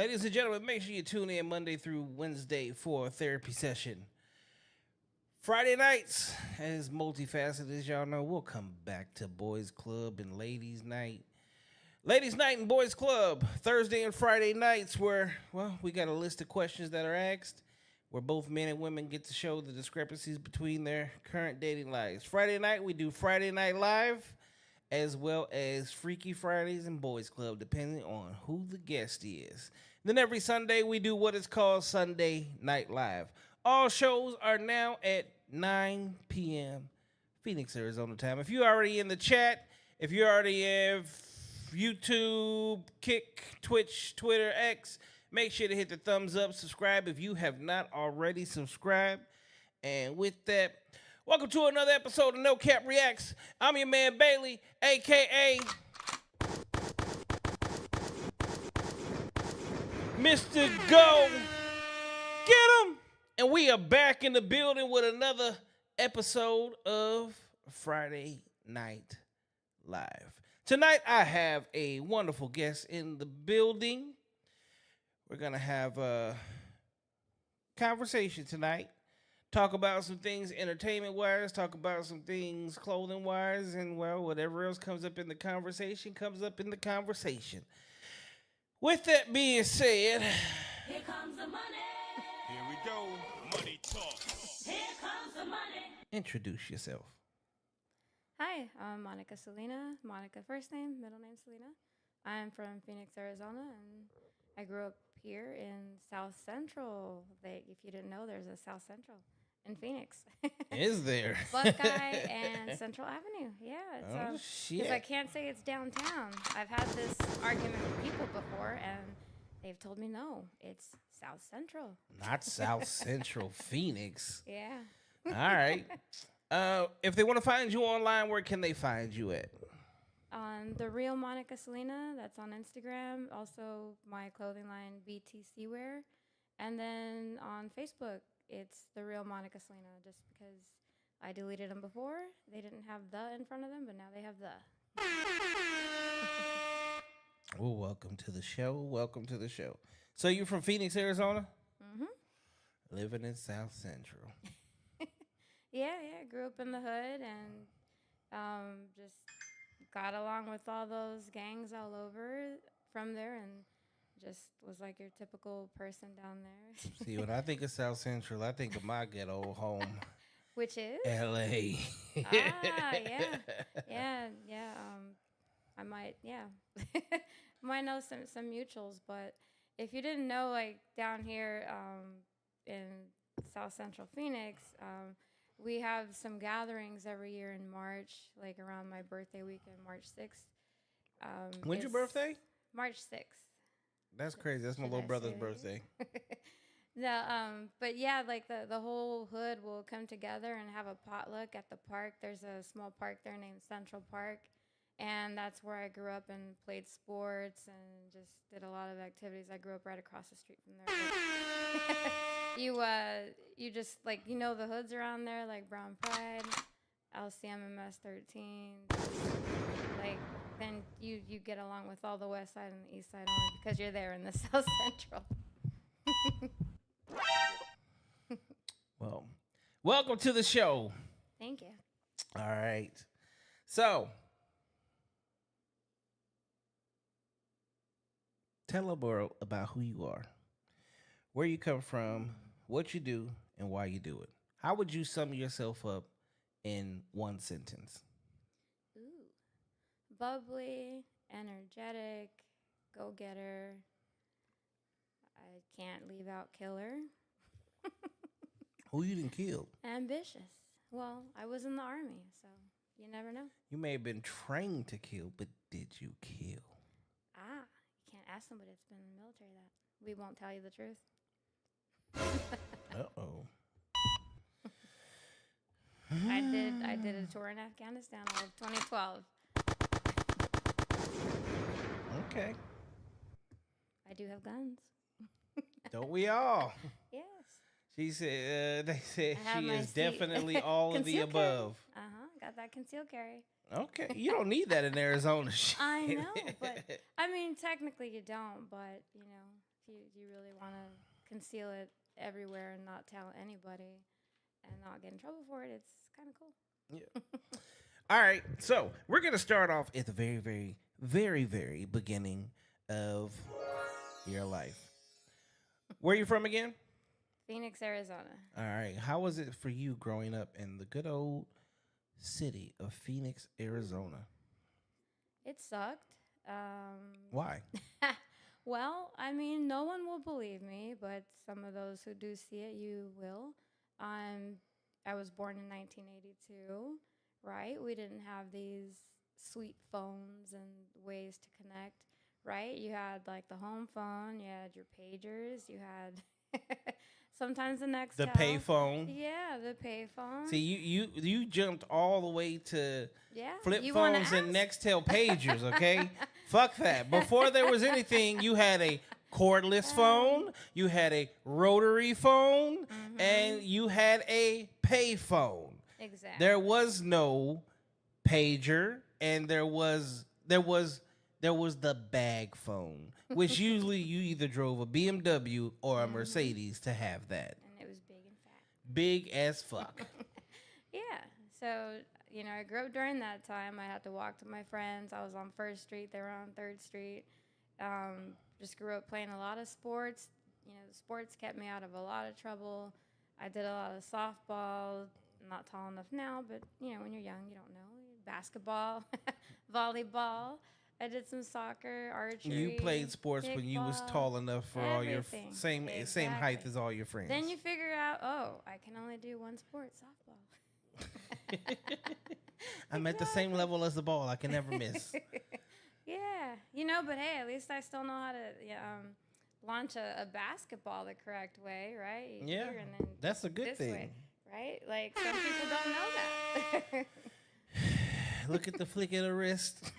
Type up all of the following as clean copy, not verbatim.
Ladies and gentlemen, make sure you tune in Monday through Wednesday for a therapy session. Friday nights, as multifaceted as y'all know, we'll come back to Boys Club and Ladies Night. Ladies Night and Boys Club, Thursday and Friday nights where, well, we got a list of questions that are asked where both men and women get to show the discrepancies between their current dating lives. Friday night, we do Friday Night Live, as well as Freaky Fridays and Boys Club, depending on who the guest is. Then every Sunday, we do what is called Sunday Night Live. All shows are now at 9 p.m. Phoenix, Arizona time. If you're already in the chat, if you already have YouTube, Kick, Twitch, Twitter, X, make sure to hit the thumbs up, subscribe if you have not already subscribed. And with that, welcome to another episode of No Cap Reacts. I'm your man Bailey, a.k.a. Mr. Go. Get him! And we are back in the building with another episode of Friday Night Live. Tonight, I have a wonderful guest in the building. We're going to have a conversation tonight. Talk about some things entertainment-wise, talk about some things clothing-wise, and, well, whatever else comes up in the conversation comes up in the conversation. With that being said, here comes the money. Here we go. Money talk. Here comes the money. introduce yourself. Hi, I'm Selina. Monica first name, middle name Selina. I'm from Phoenix, Arizona, and I grew up here in South Central. If you didn't know, there's a South Central in Phoenix. Is there? Buckeye and Central Avenue. Yeah. It's, shit. Because I can't say it's downtown. I've had this argument with people before, and they've told me no, it's South Central. Not South Central Phoenix. Yeah. All right. If they want to find you online, where can they find you at? On The Real Monica Selina, that's on Instagram. Also, my clothing line, BTC Wear. And then on Facebook, it's The Real Monica Selina, just because I deleted them before. They didn't have the in front of them, but now they have the. Well, welcome to the show. Welcome to the show. So you're from Phoenix, Arizona? Mm-hmm. Living in South Central. Yeah. Grew up in the hood and just got along with all those gangs all over from there and just was like your typical person down there. See, when I think of South Central, I think of my ghetto home. Which is? L.A. Yeah. I might, might know some mutuals, but if you didn't know, like down here in South Central Phoenix, we have some gatherings every year in March, like around my birthday weekend, March 6th. When's your birthday? March 6th. That's crazy. That's my Should little I brother's say birthday. No, but yeah, like the whole hood will come together and have a potluck at the park. There's a small park there named Central Park, and that's where I grew up and played sports and just did a lot of activities. I grew up right across the street from there. You just like the hoods around there like Brown Pride, LCMMS 13. Like then you get along with all the West Side and the East Side only because you're there in the South Central. Well, welcome to the show. Thank you. All right. So, tell the world about who you are, where you come from, what you do, and why you do it. How would you sum yourself up in one sentence? Ooh. Bubbly, energetic, go-getter. I can't leave out killer. Who you didn't kill? Ambitious. Well, I was in the army, so you never know. You may have been trained to kill, but did you kill? You can't ask somebody that's been in the military that. We won't tell you the truth. Uh-oh. I did a tour in Afghanistan all of 2012. Okay. I do have guns. Don't we all? Yes. She said, they said I have she my is definitely all of the concealed carry. above. Got that concealed carry. Okay. You don't need that in Arizona. Shit. I know, but I mean, technically you don't, but if Do you really want to conceal it everywhere and not tell anybody and not get in trouble for it? It's kind of cool. Yeah. All right. So we're gonna start off at the very, very, very, very beginning of your life. Where are you from again? Phoenix, Arizona. All right. How was it for you growing up in the good old city of Phoenix, Arizona? It sucked. Why? Well, I mean, no one will believe me, but some of those who do see it, you will. Um, I was born in 1982, right? We didn't have these sweet phones and ways to connect, right? You had like the home phone, you had your pagers, you had sometimes the next The payphone. Yeah, the payphone. See, you jumped all the way to Yeah, flip you wanna phones and ask? Nextel pagers, okay? Fuck that. Before there was anything, you had a cordless phone, you had a rotary phone, and you had a pay phone. Exactly. There was no pager, and there was the bag phone, which usually you either drove a BMW or a Mercedes to have that. And it was big and fat. Big as fuck. Yeah. So, I grew up during that time. I had to walk to my friends. I was on First Street. They were on Third Street. Just grew up playing a lot of sports. The sports kept me out of a lot of trouble. I did a lot of softball. I'm not tall enough now, but, when you're young, you don't know. Basketball, volleyball. I did some soccer, archery. You played sports when you was kickball, tall enough for all your everything. same height Exactly. as all your friends. Then you figure out, I can only do one sport, softball. I'm at the same level as the ball. I can never miss. Yeah, but hey, at least I still know how to launch a basketball the correct way, right? Yeah, Here and then that's a good this thing. way, right? Like some people don't know that. Look at the flick of the wrist.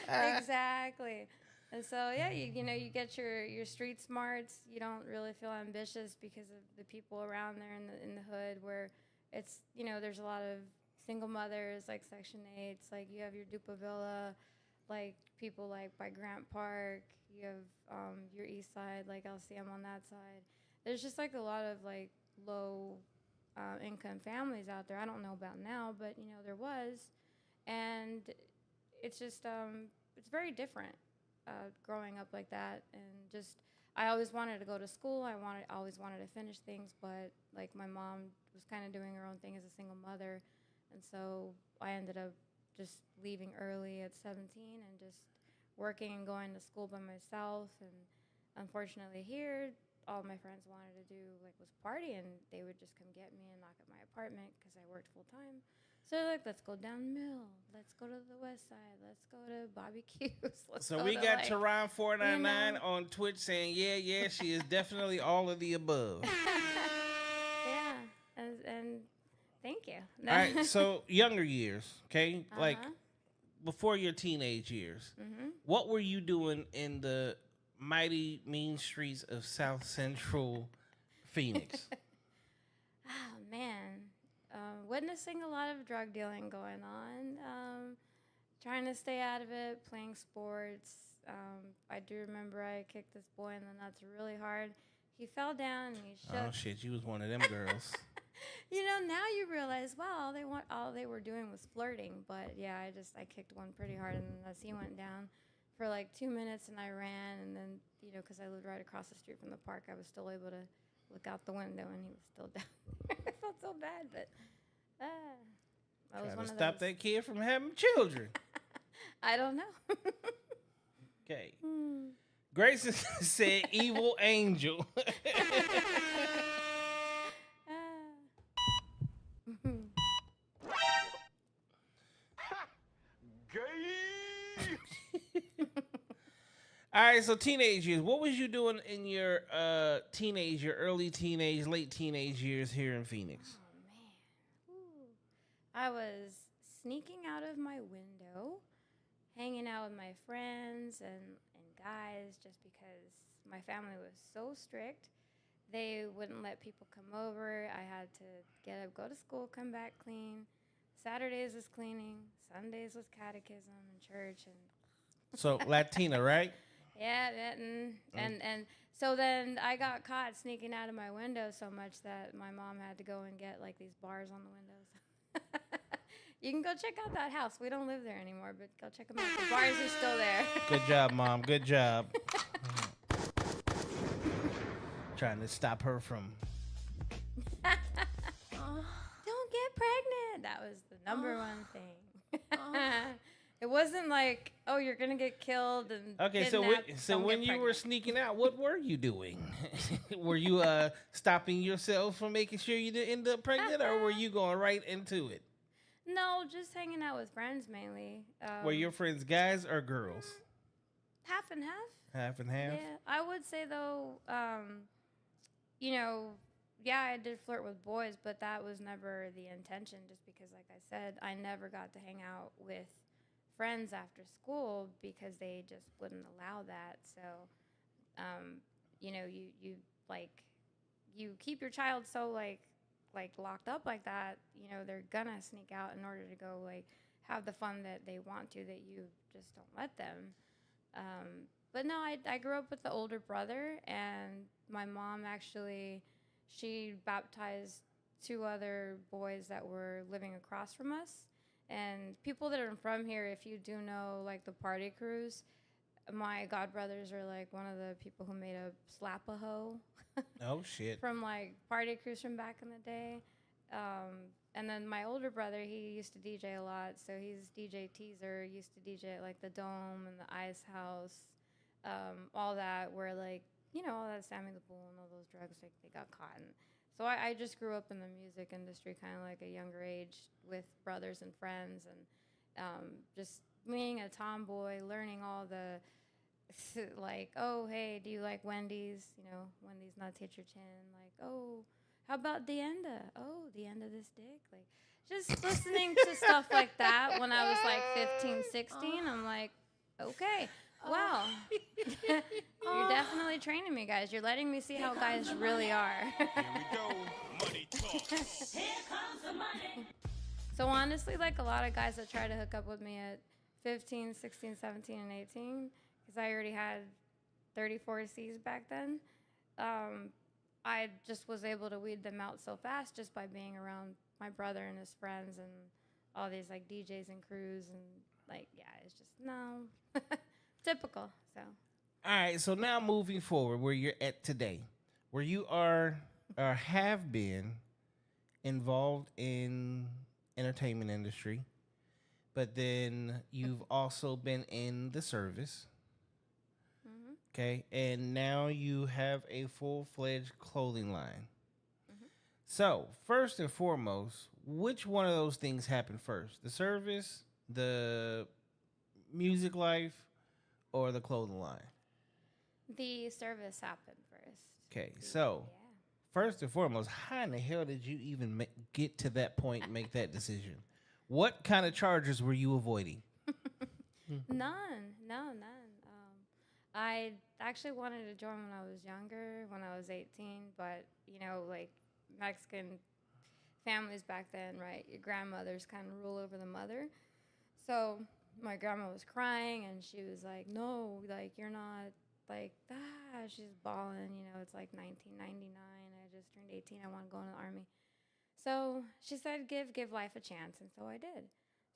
Exactly. And so yeah, you get your street smarts. You don't really feel ambitious because of the people around there in the hood where it's there's a lot of single mothers like Section 8s, like you have your Dupa Villa, like people like by Grant Park. You have your East Side, like LCM on that side. There's just like a lot of like low income families out there. I don't know about now, but there was, and it's just it's very different growing up like that. And just I always wanted to go to school. Always wanted to finish things, but like my mom was kind of doing her own thing as a single mother, and so I ended up just leaving early at 17 and just working and going to school by myself. And unfortunately here, all my friends wanted to do was party, and they would just come get me and knock at my apartment because I worked full time. So they're like, let's go down Mill, let's go to the West Side, let's go to BBQs. So we got Teron 499 on Twitch saying, yeah, she is definitely all of the above. Yeah, and thank you. All right, so younger years, okay, like before your teenage years, what were you doing in the mighty mean streets of South Central Phoenix? Oh man, witnessing a lot of drug dealing going on, trying to stay out of it, playing sports. I do remember I kicked this boy in the nuts really hard. He fell down and he shook. Oh shit, you was one of them girls. Now you realize, wow, all they were doing was flirting. But yeah, I kicked one pretty hard, and as he went down for like 2 minutes, and I ran, and then because I lived right across the street from the park, I was still able to look out the window, and he was still down there. I felt so bad, but I was Trying one to of stop those. that kid from having children. I don't know. Okay. Grayson said evil angel. All right, so teenage years. What was you doing in your your early teenage, late teenage years here in Phoenix? Oh man. Ooh. I was sneaking out of my window, hanging out with my friends and guys just because my family was so strict. They wouldn't let people come over. I had to get up, go to school, come back clean. Saturdays was cleaning. Sundays was catechism and church. And So Latina, right? Yeah, and so then I got caught sneaking out of my window so much that my mom had to go and get like these bars on the windows. You can go check out that house. We don't live there anymore, but go check them out. The bars are still there. Good job, Mom. Good job. Trying to stop her from. Don't get pregnant. That was the number one thing. It wasn't like, oh, you're gonna get killed and Okay, so kidnapped, so don't when get you were pregnant. sneaking out, what were you doing? Were you stopping yourself from making sure you didn't end up pregnant, or were you going right into it? No, just hanging out with friends mainly. Were your friends guys or girls? Half and half? Half and half. Yeah, I would say though, you know, yeah, I did flirt with boys, but that was never the intention. Just because, like I said, I never got to hang out with friends after school because they just wouldn't allow that. So, you know, you like you keep your child so like locked up like that. You know, they're gonna sneak out in order to go like have the fun that they want to that you just don't let them. But no, I grew up with the older brother, and my mom actually, she baptized two other boys that were living across from us. And people that are from here, if you do know like the party crews, my godbrothers are like one of the people who made a slap-a-hoe Oh shit. from like party crews from back in the day. And then my older brother, he used to DJ a lot, so he's DJ Teaser. Used to DJ at like the Dome and the Ice House, all that. Where like all that Sammy the Bull and all those drugs, like they got caught in. So I just grew up in the music industry, kind of like a younger age, with brothers and friends, and just being a tomboy, learning all the like, oh hey, do you like Wendy's? Wendy's nuts hit your chin. Like, oh, how about the end of? Oh, the end of this dick. Like, just listening to stuff like that when I was like 15, 16. I'm like, okay, wow. You're definitely training me, guys. You're letting me see how guys really are. Here we go. Money talk. Here comes the money. So honestly, like a lot of guys that try to hook up with me at 15, 16, 17, and 18, because I already had 34 C's back then, I just was able to weed them out so fast just by being around my brother and his friends and all these like DJs and crews and like, yeah, it's just no. Typical. So All right, so now moving forward, where you're at today, where you are or have been involved in entertainment industry, but then you've also been in the service. Okay, and now you have a full-fledged clothing line. So, first and foremost, which one of those things happened first? The service, the music life, or the clothing line? the service happened first. Okay, so Yeah. first and foremost, how in the hell did you even get to that point and make that decision? What kind of charges were you avoiding? None. No, none. I actually wanted to join when I was younger, when I was 18, but, like Mexican families back then, right? Your grandmothers kind of rule over the mother. So my grandma was crying, and she was like, no, like, you're not, like, she's bawling, it's like 1999. I just turned 18. I want to go in the army. So she said, give life a chance, and so I did.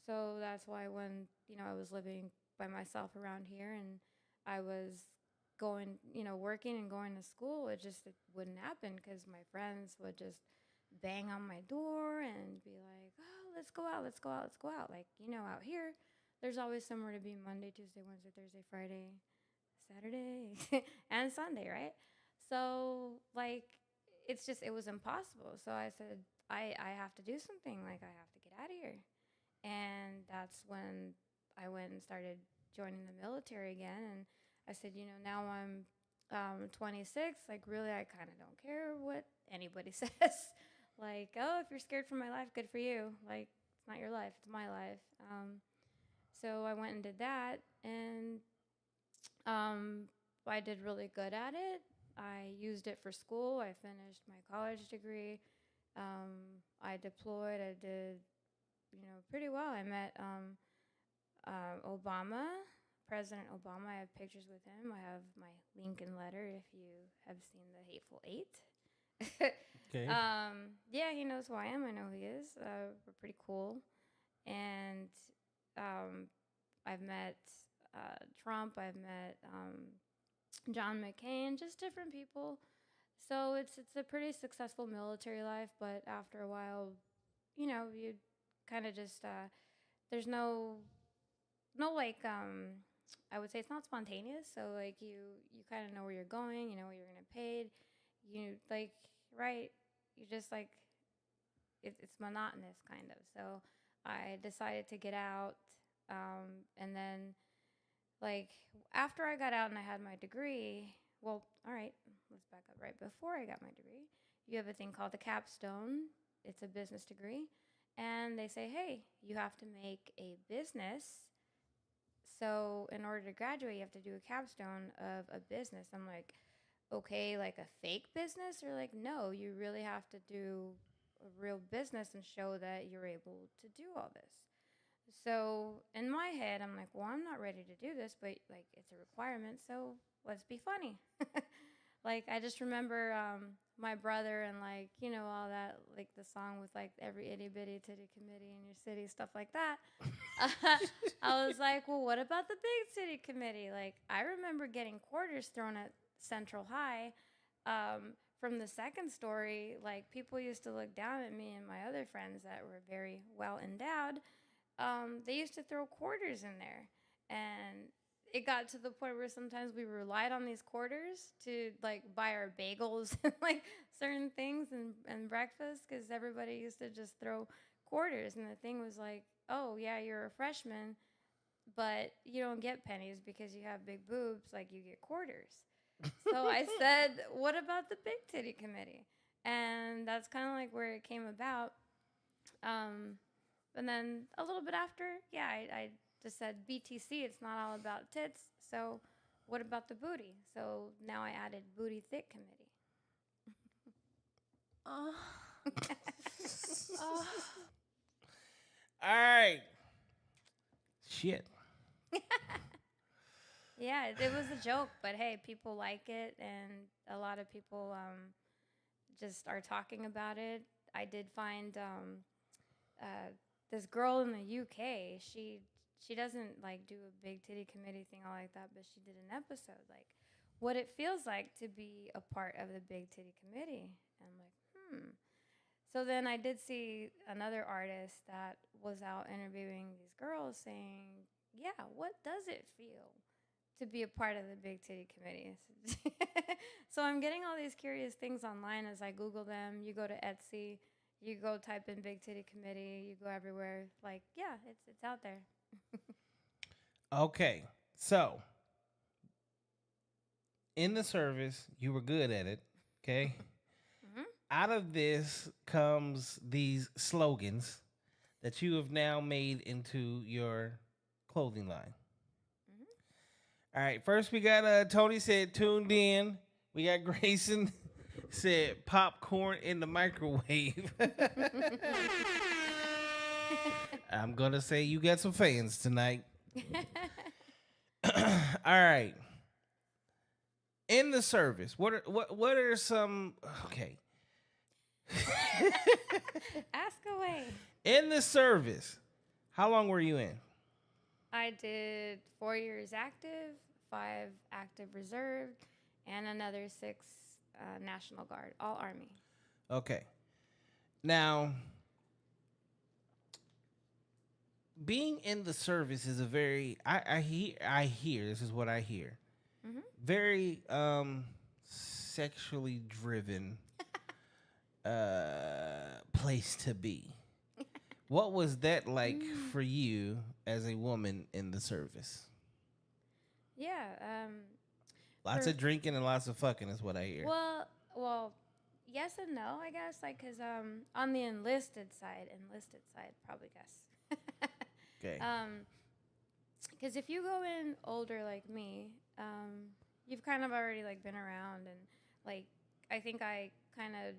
So that's why when, I was living by myself around here and I was going, working and going to school, it wouldn't happen because my friends would just bang on my door and be like, oh, let's go out, let's go out, let's go out. Like, out here, there's always somewhere to be Monday, Tuesday, Wednesday, Thursday, Friday, Saturday, and Sunday, right? So, like, it was impossible. So I said, I have to do something. Like, I have to get out of here. And that's when I went and started joining the military again. And I said, now I'm 26. Like, really, I kind of don't care what anybody says. Like, oh, if you're scared for my life, good for you. Like, it's not your life, it's my life. So I went and did that, and I did really good at it. I used it for school. I finished my college degree. I deployed. I did, pretty well. I met Obama, President Obama. I have pictures with him. I have my Lincoln letter. If you have seen the Hateful Eight. Okay. Yeah, he knows who I am. I know who he is. We're pretty cool. And um, I've met Trump. I've met John McCain. Just different people. So it's a pretty successful military life. But after a while, you kind of just there's no like I would say it's not spontaneous. So like you kind of know where you're going. You know what you're gonna paid. You like right. You just like it's monotonous kind of. So I decided to get out, and then like after I got out and I had my degree. Well, all right, let's back up. Right before I got my degree, you have a thing called the capstone. It's a business degree, and they say, hey, you have to make a business. So in order to graduate, you have to do a capstone of a business. I'm like, okay, like a fake business, or like, no, you really have to do a real business and show that you're able to do all this. So in my head, I'm like, well, I'm not ready to do this, but like it's a requirement, so let's be funny. Like I just remember my brother and like all that, like the song with like every itty bitty titty committee in your city, stuff like that. I was like, well, what about the big city committee? Like I remember getting quarters thrown at Central High. From the second story, like people used to look down at me and my other friends that were very well endowed. They used to throw quarters in there, and it got to the point where sometimes we relied on these quarters to like buy our bagels and like certain things and breakfast, because everybody used to just throw quarters. And the thing was like, oh yeah, you're a freshman, but you don't get pennies because you have big boobs, like you get quarters. So I said, what about the big titty committee? And that's kind of like where it came about. And then a little bit after, yeah, I just said BTC, it's not all about tits. So what about the booty? So now I added booty thick committee. Oh. Oh. All right. Shit. Yeah, it was a joke, but hey, people like it, and a lot of people just are talking about it. I did find this girl in the UK. She doesn't like do a big titty committee thing all like that, but she did an episode like what it feels like to be a part of the big titty committee. And I'm like, So then I did see another artist that was out interviewing these girls saying, yeah, what does it feel to be a part of the big titty committee? So I'm getting all these curious things online as I Google them. You go to Etsy, you go type in big titty committee, you go everywhere. Like, yeah, it's out there. Okay. So, in the service, you were good at it. Okay. Out of this comes these slogans that you have now made into your clothing line. All right. First, we got Tony said tuned in. We got Grayson said popcorn in the microwave. I'm gonna say you got some fans tonight. All right. In the service, what are some okay? Ask away. In the service, how long were you in? I did 4 years active, 5 active reserve, and another 6 National Guard, all Army. Okay. Now, being in the service is a very I hear this is what I hear. Very sexually driven place to be. What was that like for you as a woman in the service? Yeah. Lots of drinking and lots of fucking is what I hear. Well, yes and no, I guess. Like, cause on the enlisted side, probably guess. Okay. Cause if you go in older like me, you've kind of already like been around, and like I think I kind of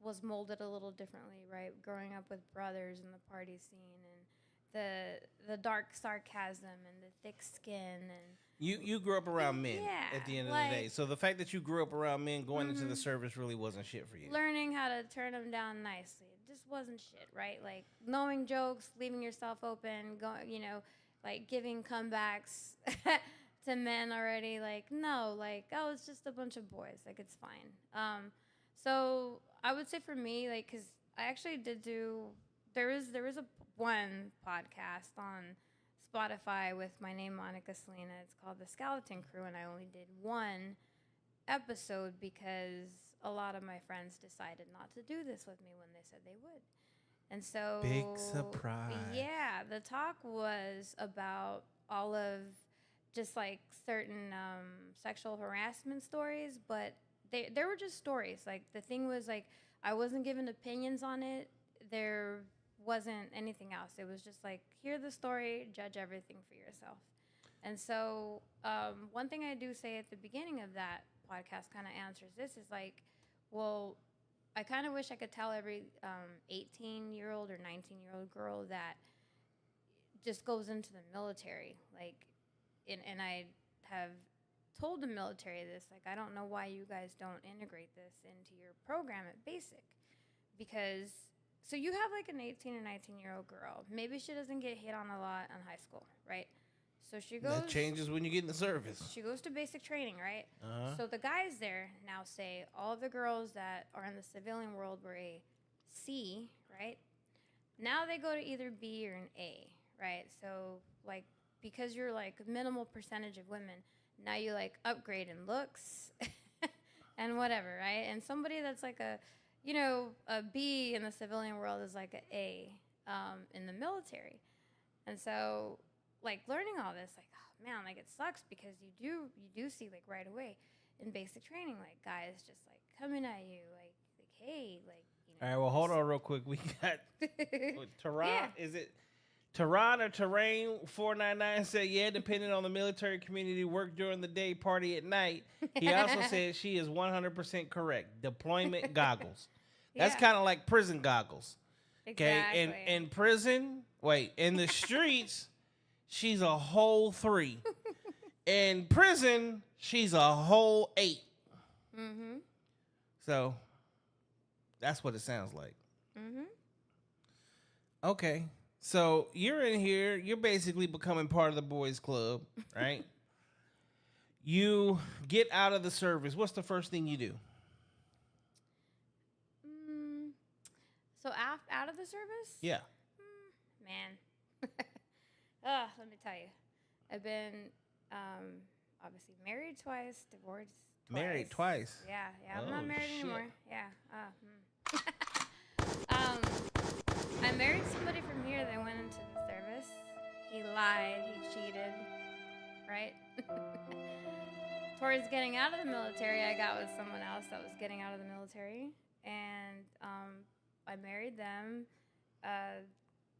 was molded a little differently, right? Growing up with brothers in the party scene and the dark sarcasm and the thick skin and You grew up around men Yeah, at the end of like- the day. So the fact that you grew up around men going into the Mhm. service really wasn't shit for you. learning how to turn them down nicely. It just wasn't shit, right? Like knowing jokes, leaving yourself open, going, like giving comebacks to men already. Like, no, like, oh, it's just a bunch of boys. Like, it's fine. So I would say for me, like, because I actually did do, there was a one podcast on Spotify with my name, Monica Selina. It's called The Skeleton Crew, and I only did one episode because a lot of my friends decided not to do this with me when they said they would. And so Big surprise. Yeah, the talk was about all of just like certain sexual harassment stories, but they were just stories. Like the thing was like I wasn't given opinions on it. There wasn't anything else. It was just like hear the story, judge everything for yourself. And so one thing I do say at the beginning of that podcast kind of answers this is like, well, I kind of wish I could tell every 18-year-old or 19-year-old girl that just goes into the military. Like, and I have told the military this, like, I don't know why you guys don't integrate this into your program at basic. Because, so you have like an 18 or 19-year-old girl. Maybe she doesn't get hit on a lot in high school, right? So she goes. That changes when you get in the service. She goes to basic training, right? Uh-huh. So the guys there now say all the girls that are in the civilian world were a C, right? Now they go to either B or an A, right? So like because you're like minimal percentage of women, now you like upgrade in looks and whatever, right? And somebody that's like a B in the civilian world is like an A in the military. And so like learning all this, like, oh man, like it sucks because you do see like right away in basic training, like guys just like coming at you, like hey, like All right, well, hold on real quick. We got Tehran. Yeah. Is it Tehran or Terrain 499 said, yeah, depending on the military community, work during the day, party at night. He also said she is 100% correct. Deployment goggles. That's Yeah. kind of like prison goggles. Okay, Exactly. in prison, in the streets, she's a whole 3. In prison, she's a whole 8. Mm-hmm. So that's what it sounds like. Mm-hmm. Okay. So you're in here, you're basically becoming part of the boys club, right? You get out of the service. What's the first thing you do? So out of the service? Yeah. Man. Let me tell you. I've been obviously married twice, divorced twice. Married twice. Yeah. I'm Oh, not married shit. anymore. Yeah. I married somebody from here that went into the service. He lied, he cheated, right? Towards getting out of the military, I got with someone else that was getting out of the military, and I married them.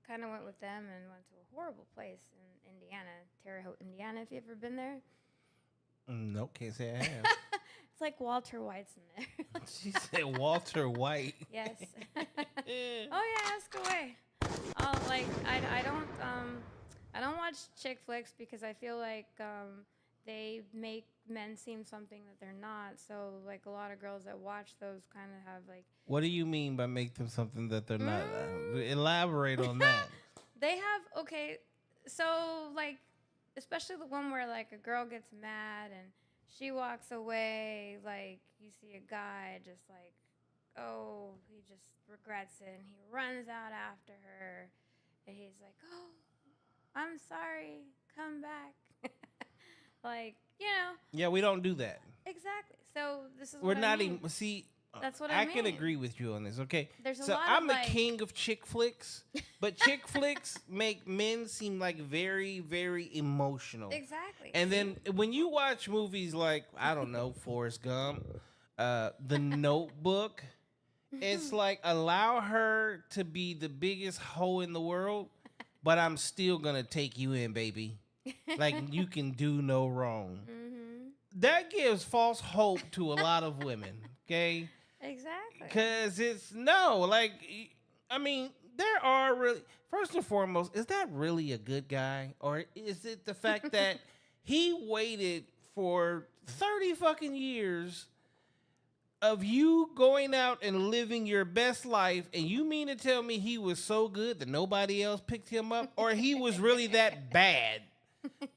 Kind of went with them and went to a horrible place in Indiana, Terre Haute, Indiana. If you ever been there, Nope, can't say I have. it's like Walter White's in there. She said Walter White. Yes. Oh yeah, ask away. Like I don't watch chick flicks because I feel like they make men seem something that they're not. So like a lot of girls that watch those kind of have like. What do you mean by make them something that they're not? Elaborate on that. They have okay, so like especially the one where like a girl gets mad and she walks away, like you see a guy just like, oh, he just regrets it and he runs out after her and he's like, oh, I'm sorry, come back. Like, Yeah, we don't do that. exactly. So this is We're what I not mean. even. See, That's what I can mean. agree with you on this. Okay, There's a so lot of, I'm the like- king of chick flicks, but chick flicks make men seem like very, very emotional. Exactly. And then when you watch movies like, I don't know, Forrest Gump, The Notebook, it's like allow her to be the biggest hoe in the world, but I'm still gonna take you in, baby. Like you can do no wrong. That gives false hope to a lot of women, okay? Exactly. Because I mean, there are really, first and foremost, is that really a good guy? Or is it the fact that he waited for 30 fucking years of you going out and living your best life, and you mean to tell me he was so good that nobody else picked him up? Or he was really that bad,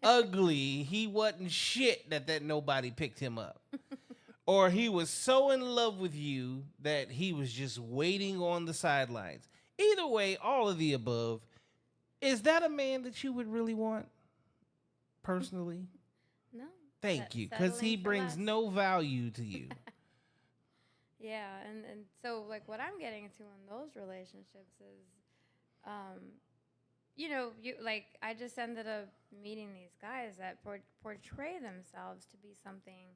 ugly, he wasn't shit that nobody picked him up? Or he was so in love with you that he was just waiting on the sidelines? Either way, all of the above. Is that a man that you would really want, personally? No. Thank you, because he Settling for brings less. no value to you. Yeah, and so like what I'm getting to in those relationships is, you like I just ended up meeting these guys that portray themselves to be something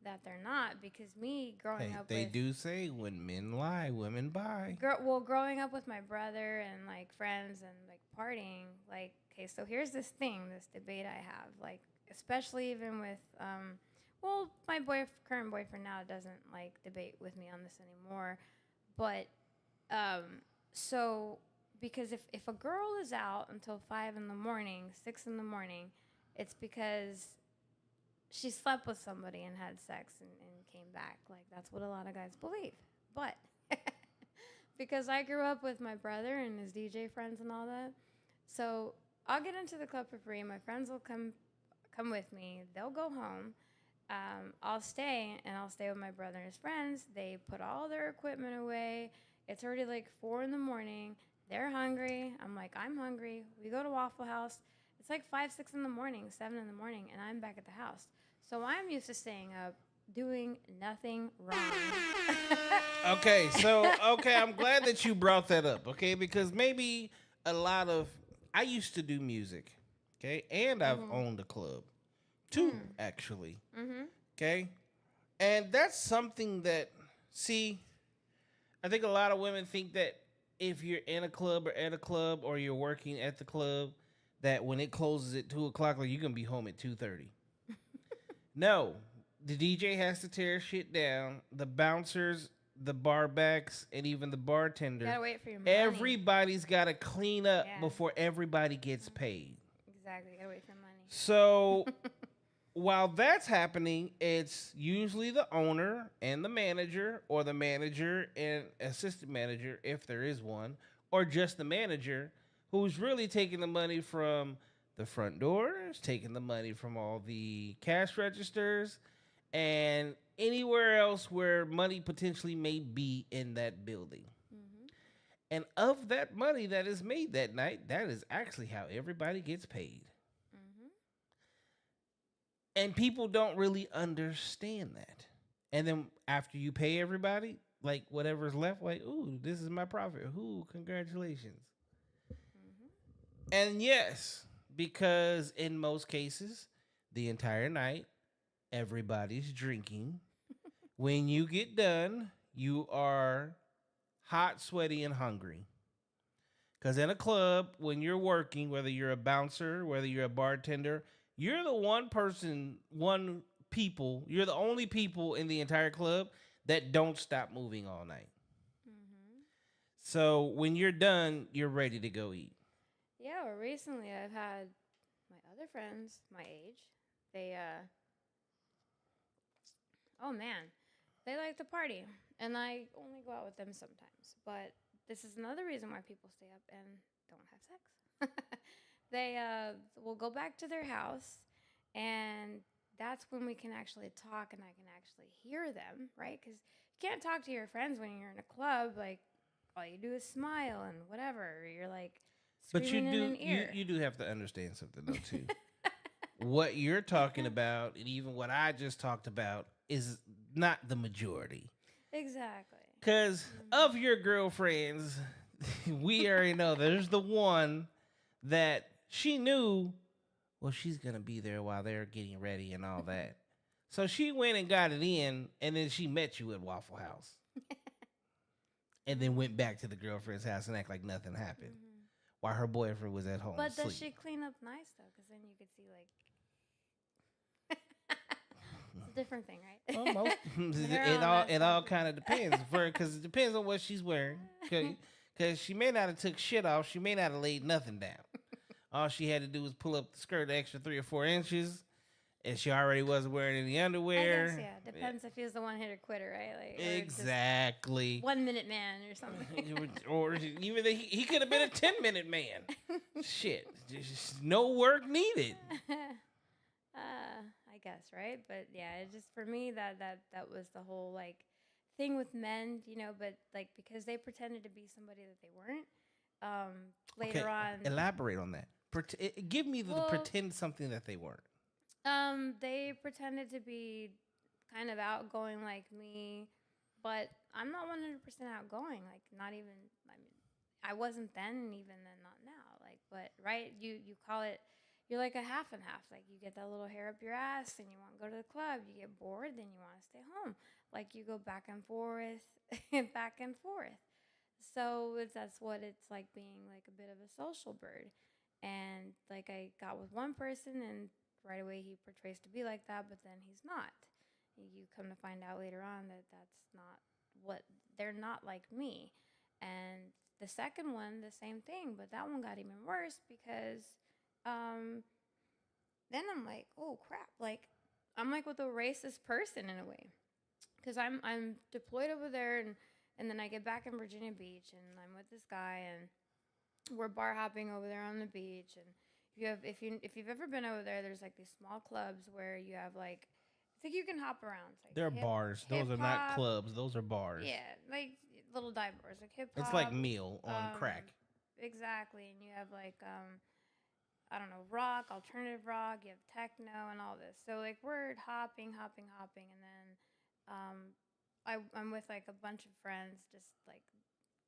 that they're not, because me growing Hey, up they with do say when men lie, women buy. growing up with my brother and like friends and like partying, like, okay, so here's this debate I have, like, especially even with my current boyfriend now doesn't like debate with me on this anymore, but so because if a girl is out until 5 in the morning, 6 in the morning, it's because she slept with somebody and had sex and came back. Like, that's what a lot of guys believe. But because I grew up with my brother and his DJ friends and all that, so I'll get into the club for free. My friends will come with me. They'll go home. I'll stay with my brother and his friends. They put all their equipment away. It's already like 4 in the morning. They're hungry. I'm like, I'm hungry. We go to Waffle House. It's like 5, 6 in the morning, 7 in the morning, and I'm back at the house. So I'm used to staying up, doing nothing wrong. Okay, I'm glad that you brought that up, okay? Because maybe I used to do music, okay? And I've owned a club. 2, actually. Okay? And that's something that, see, I think a lot of women think that if you're in a club or at a club or you're working at the club, that when it closes at 2 o'clock, like, you're going to be home at 2:30. No, the DJ has to tear shit down. The bouncers, the bar backs, and even the bartender. Gotta wait for your money. Everybody's got to clean up Yeah. before everybody gets paid. Exactly. Gotta wait for your money. So while that's happening, it's usually the owner and the manager, or the manager and assistant manager, if there is one, or just the manager, who's really taking the money from the front doors, taking the money from all the cash registers, and anywhere else where money potentially may be in that building. And of that money that is made that night, that is actually how everybody gets paid. And people don't really understand that. And then after you pay everybody, like, whatever's left, like, ooh, this is my profit. Ooh, congratulations. And yes, because in most cases, the entire night, everybody's drinking. When you get done, you are hot, sweaty, and hungry. Because in a club, when you're working, whether you're a bouncer, whether you're a bartender, you're the you're the only people in the entire club that don't stop moving all night. So when you're done, you're ready to go eat. Yeah, well, recently I've had my other friends my age. They, oh man, they like to party. And I only go out with them sometimes. But this is another reason why people stay up and don't have sex. They will go back to their house, and that's when we can actually talk and I can actually hear them, right? Because you can't talk to your friends when you're in a club. Like, all you do is smile and whatever. Or you're like But screaming in an ear. you do have to understand something though too. What you're talking about, and even what I just talked about, is not the majority. Exactly. Because of your girlfriends, we already know there's the one that she knew, well, she's going to be there while they're getting ready and all that. So she went and got it in, and then she met you at Waffle House. And then went back to the girlfriend's house and act like nothing happened while her boyfriend was at home But asleep. does she clean up nice, though? Because then you could see, like... It's a different thing, right? Well, it all kind of depends, because it depends on what she's wearing. Because she may not have took shit off. She may not have laid nothing down. All she had to do was pull up the skirt the extra 3 or 4 inches, and she already wasn't wearing any underwear. I guess, yeah. Depends if he was the one hitter quitter, right? Like, Exactly. 1 minute man or something. Or even he could have been a 10-minute man. Shit. Just no work needed. I guess, right? But yeah, it just for me that was the whole like thing with men, you know. But like because they pretended to be somebody that they weren't. Later on, elaborate on that. Give me the pretend something that they weren't. They pretended to be kind of outgoing like me, but I'm not 100% outgoing. Like not even. I mean, I wasn't then, and even then, not now. Like, but right, you call it. You're like a half and half. Like you get that little hair up your ass, and you want to go to the club. You get bored, then you want to stay home. Like you go back and forth, back and forth. So that's what it's like being like a bit of a social bird. And like I got with one person, and right away he portrays to be like that, but then he's not. You come to find out later on that that's not what they're not like me. And the second one, the same thing, but that one got even worse because then I'm like, oh crap! Like I'm like with a racist person in a way, because I'm deployed over there, and then I get back in Virginia Beach, and I'm with this guy, and we're bar hopping over there on the beach. And if you've ever been over there, there's like these small clubs where you have like I think you can hop around. It's like They're bars. Those are not clubs. Those are bars. Yeah, like little dive bars, like hip hop. It's like meal on crack. Exactly, and you have like I don't know, rock, alternative rock. You have techno and all this. So like we're hopping, and then I'm with like a bunch of friends, just like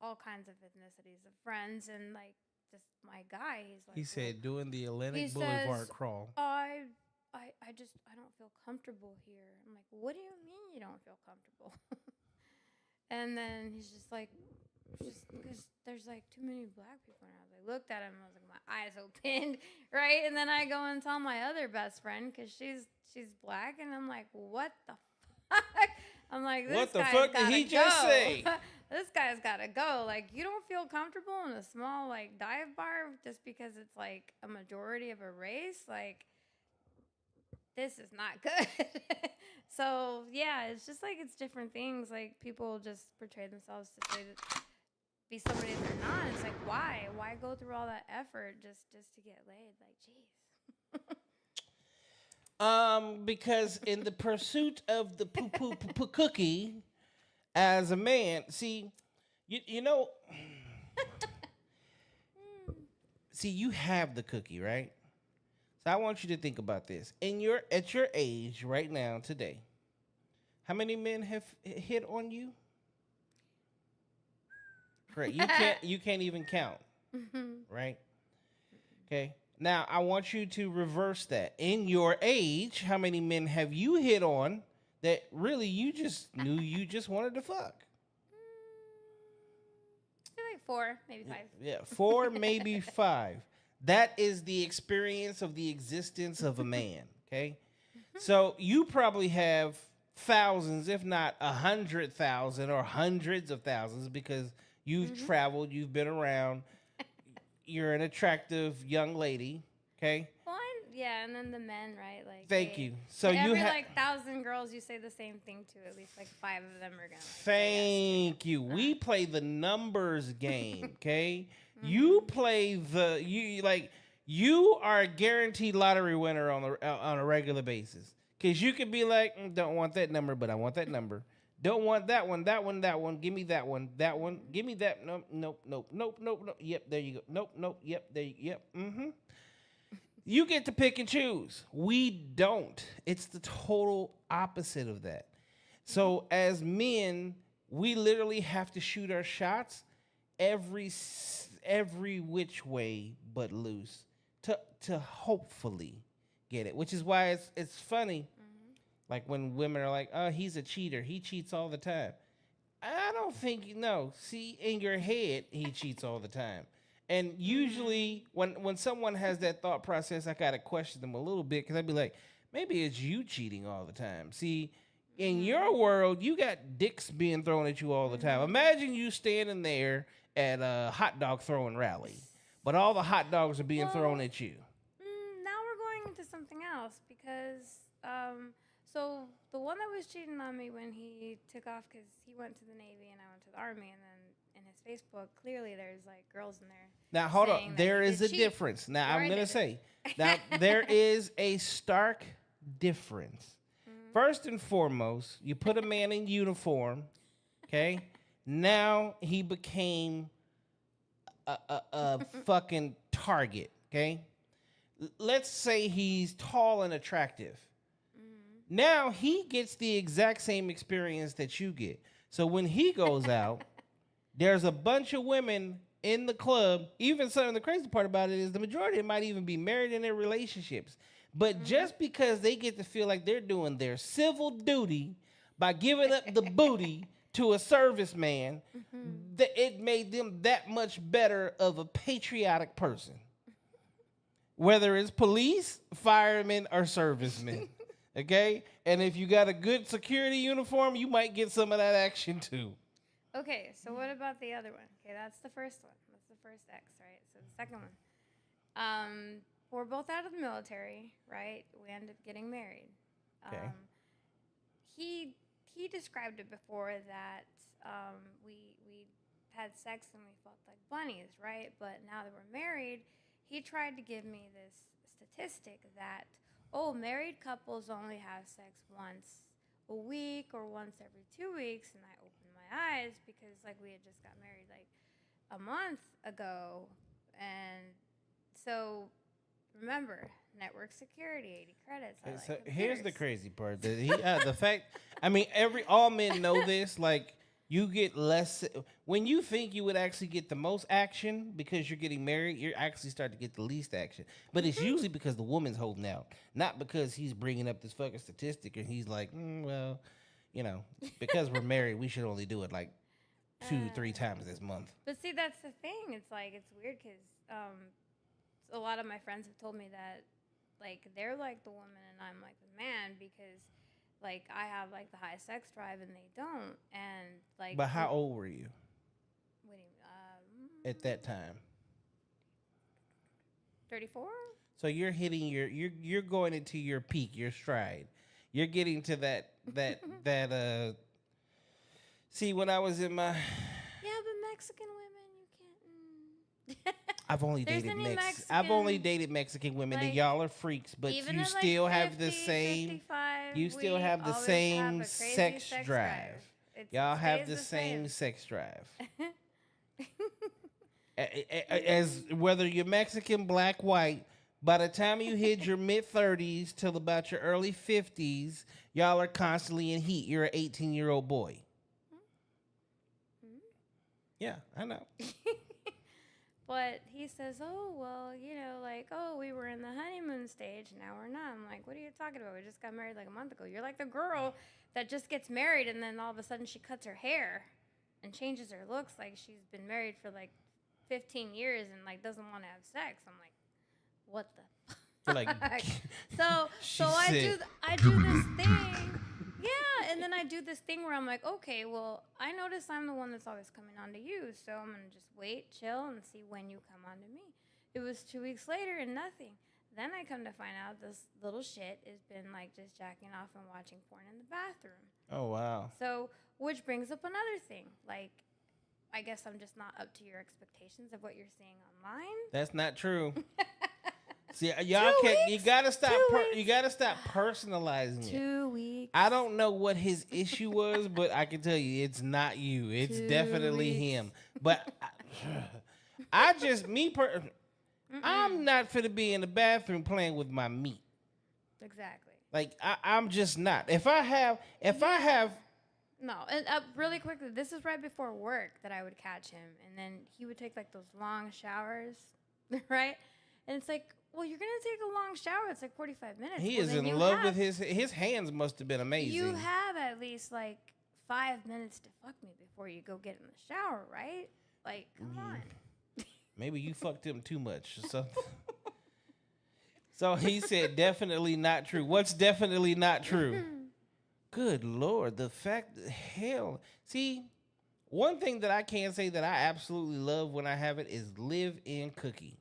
all kinds of ethnicities of friends, and like just my guy. He's like, he said doing the Atlantic Boulevard crawl. I don't feel comfortable here. I'm like, what do you mean you don't feel comfortable? And then he's just like, just because there's like too many black people. And I was like, looked at him, and I was like, my eyes opened, right? And then I go and tell my other best friend because she's black, and I'm like, what the fuck? I'm like, this what the guy's fuck did gotta he just go. say? This guy's gotta go. Like, you don't feel comfortable in a small like dive bar just because it's like a majority of a race, like. This is not good. So yeah, it's just like it's different things. Like people just portray themselves to say that be somebody that they're not. It's like why go through all that effort just to get laid? Like jeez. Because in the pursuit of the poo cookie, as a man, see, you know, see, you have the cookie, right? I want you to think about this. At your age right now, today, how many men have hit on you? Correct. You can't even count. Right? Okay. Now I want you to reverse that. In your age, how many men have you hit on that really you just knew you just wanted to fuck? I feel like 4, maybe 5. Yeah, 4, maybe 5. That is the experience of the existence of a man, okay? So you probably have thousands, if not 100,000 or hundreds of thousands because you've traveled, you've been around, you're an attractive young lady, okay? Well, yeah, and then the men, right? Like Thank you. So you every have like 1,000 girls, you say the same thing to. At least like 5 of them are gonna. Like, Thank you. We play the numbers game, okay? You play you are a guaranteed lottery winner on a regular basis. Cause you could be like, don't want that number, but I want that number. Don't want that one. Give me that one. That one. Give me that. Nope. Yep, there you go. Nope. Yep, there you. Yep. Mm-hmm. You get to pick and choose. We don't. It's the total opposite of that. So as men, we literally have to shoot our shots every which way but loose to hopefully get it. Which is why it's funny. Like when women are like, "Oh, he's a cheater. He cheats all the time." I don't think no. See, in your head, he cheats all the time. And usually, when someone has that thought process, I gotta question them a little bit because I'd be like, maybe it's you cheating all the time. See, in your world, you got dicks being thrown at you all the time. Imagine you standing there at a hot dog throwing rally, but all the hot dogs are being thrown at you. Now we're going into something else because so the one that was cheating on me when he took off because he went to the Navy and I went to the Army, and then in his Facebook clearly there's like girls in there. Now hold saying on, that there he is did a cheat. difference. Now Or I I'm gonna did it. say, now there is a stark difference. First and foremost, you put a man in uniform, okay? Now he became a fucking target, okay? Let's say he's tall and attractive. Now he gets the exact same experience that you get. So when he goes out, there's a bunch of women in the club. Even some of the crazy part about it is the majority of them might even be married in their relationships. But just because they get to feel like they're doing their civil duty by giving up the booty to a serviceman, that it made them that much better of a patriotic person. Whether it's police, firemen, or servicemen. Okay? And if you got a good security uniform, you might get some of that action too. Okay, so what about the other one? Okay, that's the first one. That's the first X, right? So the second one. We're both out of the military, right? We end up getting married. Okay. He described it before that we had sex and we felt like bunnies, right? But now that we're married, he tried to give me this statistic that, married couples only have sex once a week or once every 2 weeks, and I opened my eyes because like we had just got married like a month ago, and so remember, network security, 80 credits. I So like here's the computers. crazy part. The fact, I mean, all men know this. Like, you get less when you think you would actually get the most action because you're getting married. You actually start to get the least action, but it's usually because the woman's holding out, not because he's bringing up this fucking statistic and he's like, well, because we're married, we should only do it like 2-3 times this month. But see, that's the thing. It's like it's weird because a lot of my friends have told me that like they're like the woman and I'm like the man because like I have like the high sex drive and they don't, and like. But how old were you What do you mean? at that time? 34. So you're hitting you're going into your peak, your stride. You're getting to that. See, when I was in my, Yeah, but Mexican women, you can't. I've only There's dated any I've only Mexican, dated Mexican women, and like, y'all are freaks, but Even you at, still like, have the 50, same. 55, You still we have the always same have a crazy sex drive. It Y'all have stays the same same. sex drive. As whether you're Mexican, black, white, by the time you hit your mid-30s till about your early 50s, y'all are constantly in heat. You're an 18-year-old boy. Yeah, I know. But he says, we were in the honeymoon stage, now we're not. I'm like, what are you talking about? We just got married like a month ago. You're like the girl that just gets married and then all of a sudden she cuts her hair and changes her looks like she's been married for like 15 years and like doesn't want to have sex. I'm like, what the You're like, so said, I do this thing. Yeah, and then I do this thing where I'm like, okay, well, I notice I'm the one that's always coming on to you, so I'm going to just wait, chill, and see when you come on to me. It was 2 weeks later and nothing. Then I come to find out this little shit has been, like, just jacking off and watching porn in the bathroom. oh, wow. So, which brings up another thing. Like, I guess I'm just not up to your expectations of what you're seeing online. That's not true. See, y'all you gotta stop. You gotta stop personalizing it. 2 weeks. I don't know what his issue was, but I can tell you, it's not you. It's 2 definitely weeks. him. But I'm not finna be in the bathroom playing with my meat. Exactly. Like I'm just not. If I have, No, and really quickly, this is right before work that I would catch him, and then he would take like those long showers, right? And it's like, well, you're gonna take a long shower. It's like 45 minutes. he Well, is then in you love have- with his hands must have been amazing. You have at least like 5 minutes to fuck me before you go get in the shower, right? Like, come on. Maybe you fucked him too much or something. So he said, definitely not true. What's definitely not true? Good Lord, the fact, hell. See, One thing that I can say that I absolutely love when I have it is live-in cookie.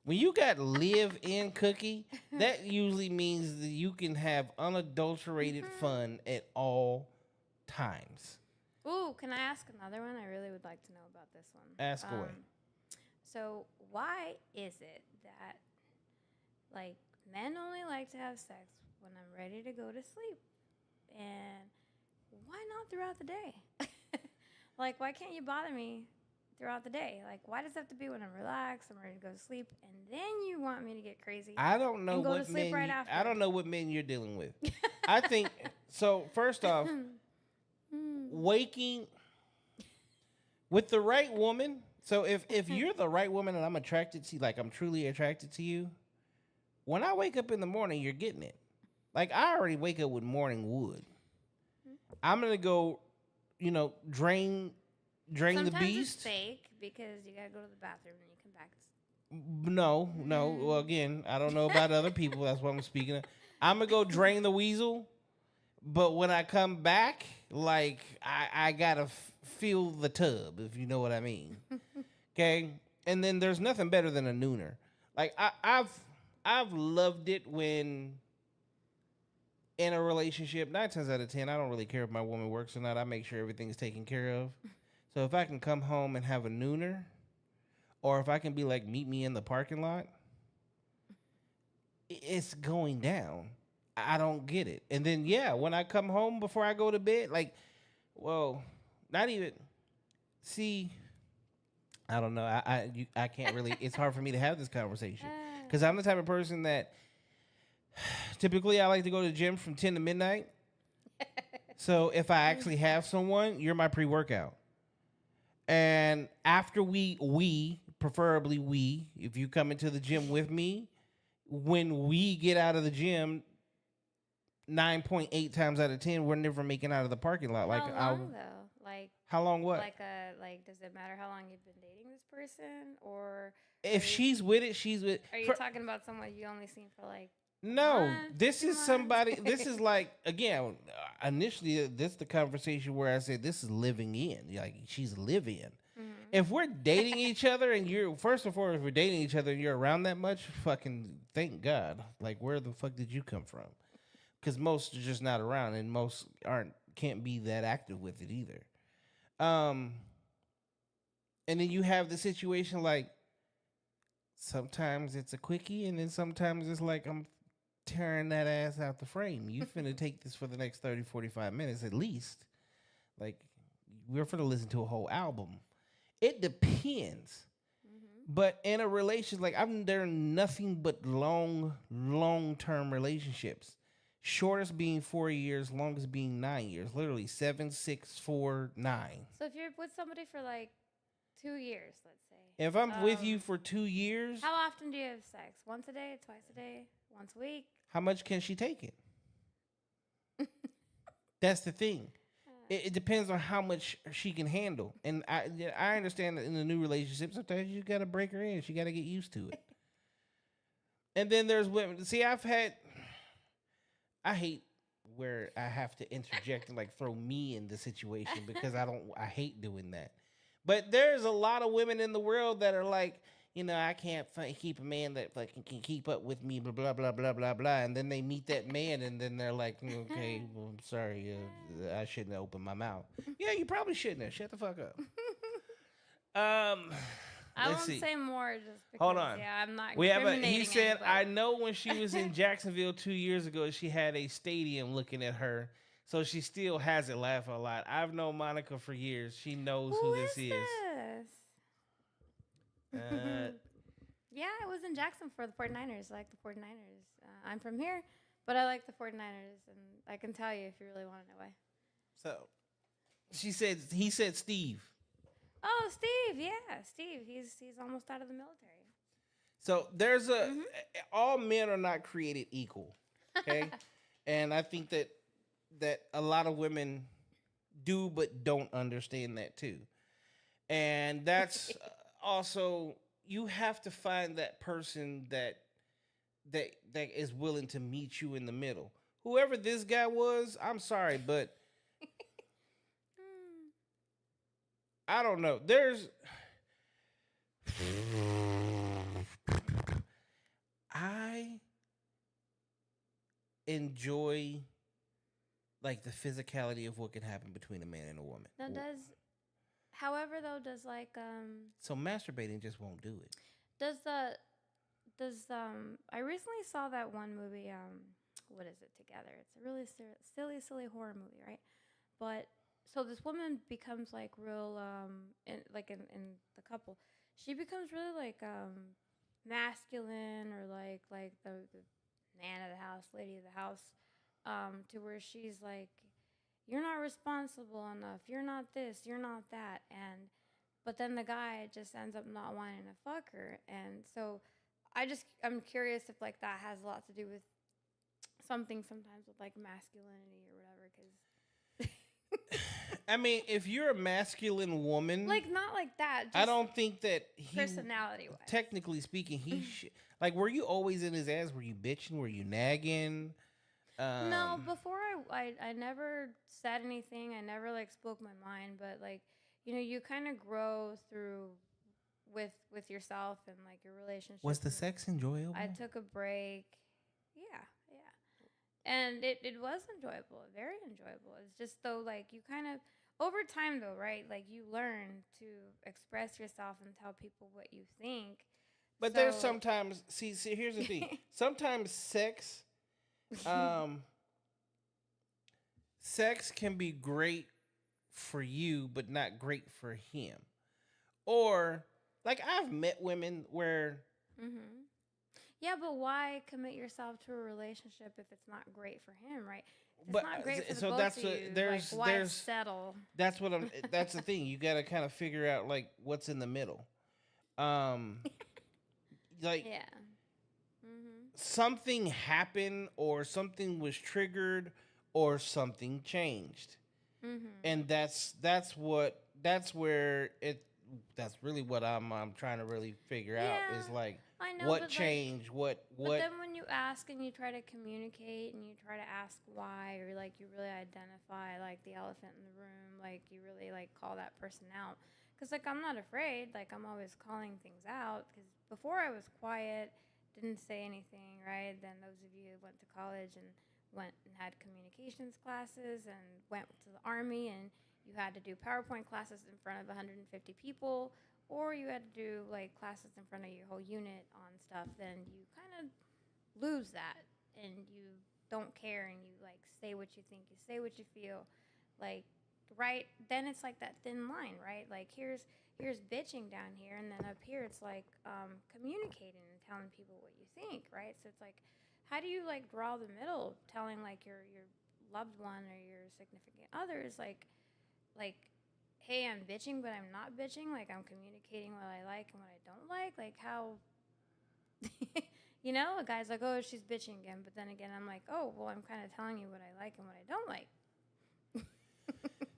When you got live-in cookie, that usually means that you can have unadulterated fun at all times. Ooh, can I ask another one? I really would like to know about this one. Ask away. So, why is it that, like, men only like to have sex when I'm ready to go to sleep? And why not throughout the day? Like, why can't you bother me throughout the day? Like, why does it have to be when I'm relaxed, I'm ready to go to sleep, and then you want me to get crazy? I don't know and go to what sleep men. right after? I don't know what men you're dealing with. I think so. First off, waking with the right woman. So if you're the right woman and I'm attracted to you, like I'm truly attracted to you, when I wake up in the morning, you're getting it. Like I already wake up with morning wood. I'm gonna go, drain Sometimes the beast. it's fake because you gotta go to the bathroom and you come back. No. Well, again, I don't know about other people. That's what I'm speaking of. I'm gonna go drain the weasel, but when I come back, like I gotta feel the tub, if you know what I mean. Okay, and then there's nothing better than a nooner. Like I've loved it when in a relationship. 9 times out of 10, I don't really care if my woman works or not. I make sure everything is taken care of. So if I can come home and have a nooner, or if I can be like, meet me in the parking lot, it's going down. I don't get it. And then, yeah, when I come home before I go to bed, like, well, not even, see, I don't know. I can't really, it's hard for me to have this conversation. Because I'm the type of person that typically I like to go to the gym from 10 to midnight. So if I actually have someone, you're my pre-workout. And after preferably if you come into the gym with me, when we get out of the gym, 9.8 times out of 10, we're never making out of the parking lot. How long though? Like how long? What? Like does it matter how long you've been dating this person, or if she's with it, she's with. Are you talking about someone you only seen for like? No, months, this is 2 somebody. months? This is like initially this the conversation where I said this is living in. Like she's living. Mm-hmm. If we're dating each other and you're first and foremost, if we're dating each other and you're around that much, fucking thank God. Like where the fuck did you come from? Because most are just not around, and most can't be that active with it either. And then you have the situation like sometimes it's a quickie, and then sometimes it's like I'm tearing that ass out the frame. You finna take this for the next 30, 45 minutes at least. Like we're finna listen to a whole album. It depends. But in a relationship, like I'm there nothing but long-term relationships. Shortest being 4 years, longest being 9 years. Literally 7, 6, 4, 9. So if you're with somebody for like 2 years, let's say. If I'm with you for 2 years, how often do you have sex? Once a day, twice a day, once a week? how much can she take it? That's the thing. It depends on how much she can handle. And I understand that in a new relationship, sometimes you got to break her in. She got to get used to it. And then there's women. See, I hate where I have to interject and like throw me in the situation because I hate doing that. But there's a lot of women in the world that are like, I can't keep a man that fucking can keep up with me, blah, blah, blah, blah, blah, blah. And then they meet that man and then they're like, okay, well, I'm sorry. I shouldn't have opened my mouth. Yeah, you probably shouldn't have. Shut the fuck up. I won't say more just because, hold on. Yeah, I'm not he said, I know when she was in Jacksonville 2 years ago, she had a stadium looking at her. So she still has it laughing a lot. I've known Monica for years. She knows who this is. Yeah, I was in Jackson for the 49ers. I like the 49ers. I'm from here, but I like the 49ers, and I can tell you if you really want to know why. So he said Steve. Oh, Steve, yeah, Steve. He's almost out of the military. So there's all men are not created equal, okay? And I think that a lot of women do but don't understand that too. And that's also you have to find that person that is willing to meet you in the middle. Whoever this guy was, I'm sorry, but I don't know. There's I enjoy like the physicality of what can happen between a man and a woman. Now however though, does like So masturbating just won't do it. does the does I recently saw that one movie, what is it, Together? It's a really silly horror movie, right? But so this woman becomes like real in the couple, she becomes really like masculine, or like the man of the house, lady of the house, to where she's like, you're not responsible enough, you're not this, you're not that, and but then the guy just ends up not wanting to fuck her. And so I'm curious if like that has a lot to do with something sometimes with like masculinity or whatever, because I mean, if you're a masculine woman, like not like that, just I don't think that personality wise. technically speaking, he should. Like, were you always in his ass? Were you bitching? Were you nagging? No, before I never said anything. I never like spoke my mind, but like, you kind of grow through with yourself and like your relationship. Was the sex enjoyable? I took a break. Yeah, yeah. And it was enjoyable, very enjoyable. It's just though, like, you kind of, over time though, right? Like, you learn to express yourself and tell people what you think. But there's sometimes, see, here's the thing. Sometimes sex can be great for you, but not great for him. Or, like, I've met women where... Mm-hmm. Yeah, but why commit yourself to a relationship if it's not great for him, right? If it's not great for the both of you, there's like, why settle? That's what I'm. That's the thing. You got to kind of figure out like what's in the middle. Like, Yeah. Mm-hmm. something happened, or something was triggered, or something changed, and that's where it. That's really what I'm trying to really figure out is like, I know, what but changed, like, what. But then when you ask and you try to communicate and you try to ask why, or like you really identify like the elephant in the room, like you really like call that person out. Because like I'm not afraid, like I'm always calling things out. Because before I was quiet, didn't say anything, right? Then those of you who went to college and went and had communications classes and went to the army, and you had to do PowerPoint classes in front of 150 people, or you had to do like classes in front of your whole unit on stuff, then you kind of lose that, and you don't care, and you like say what you think, you say what you feel, like, right? Then it's like that thin line, right? Like here's bitching down here, and then up here it's like communicating and telling people what you think, right? So it's like, how do you like draw the middle, telling like your loved one or your significant others like, hey, I'm bitching, but I'm not bitching. Like, I'm communicating what I like and what I don't like. Like, how, a guy's like, oh, she's bitching again. But then again, I'm like, oh, well, I'm kind of telling you what I like and what I don't like.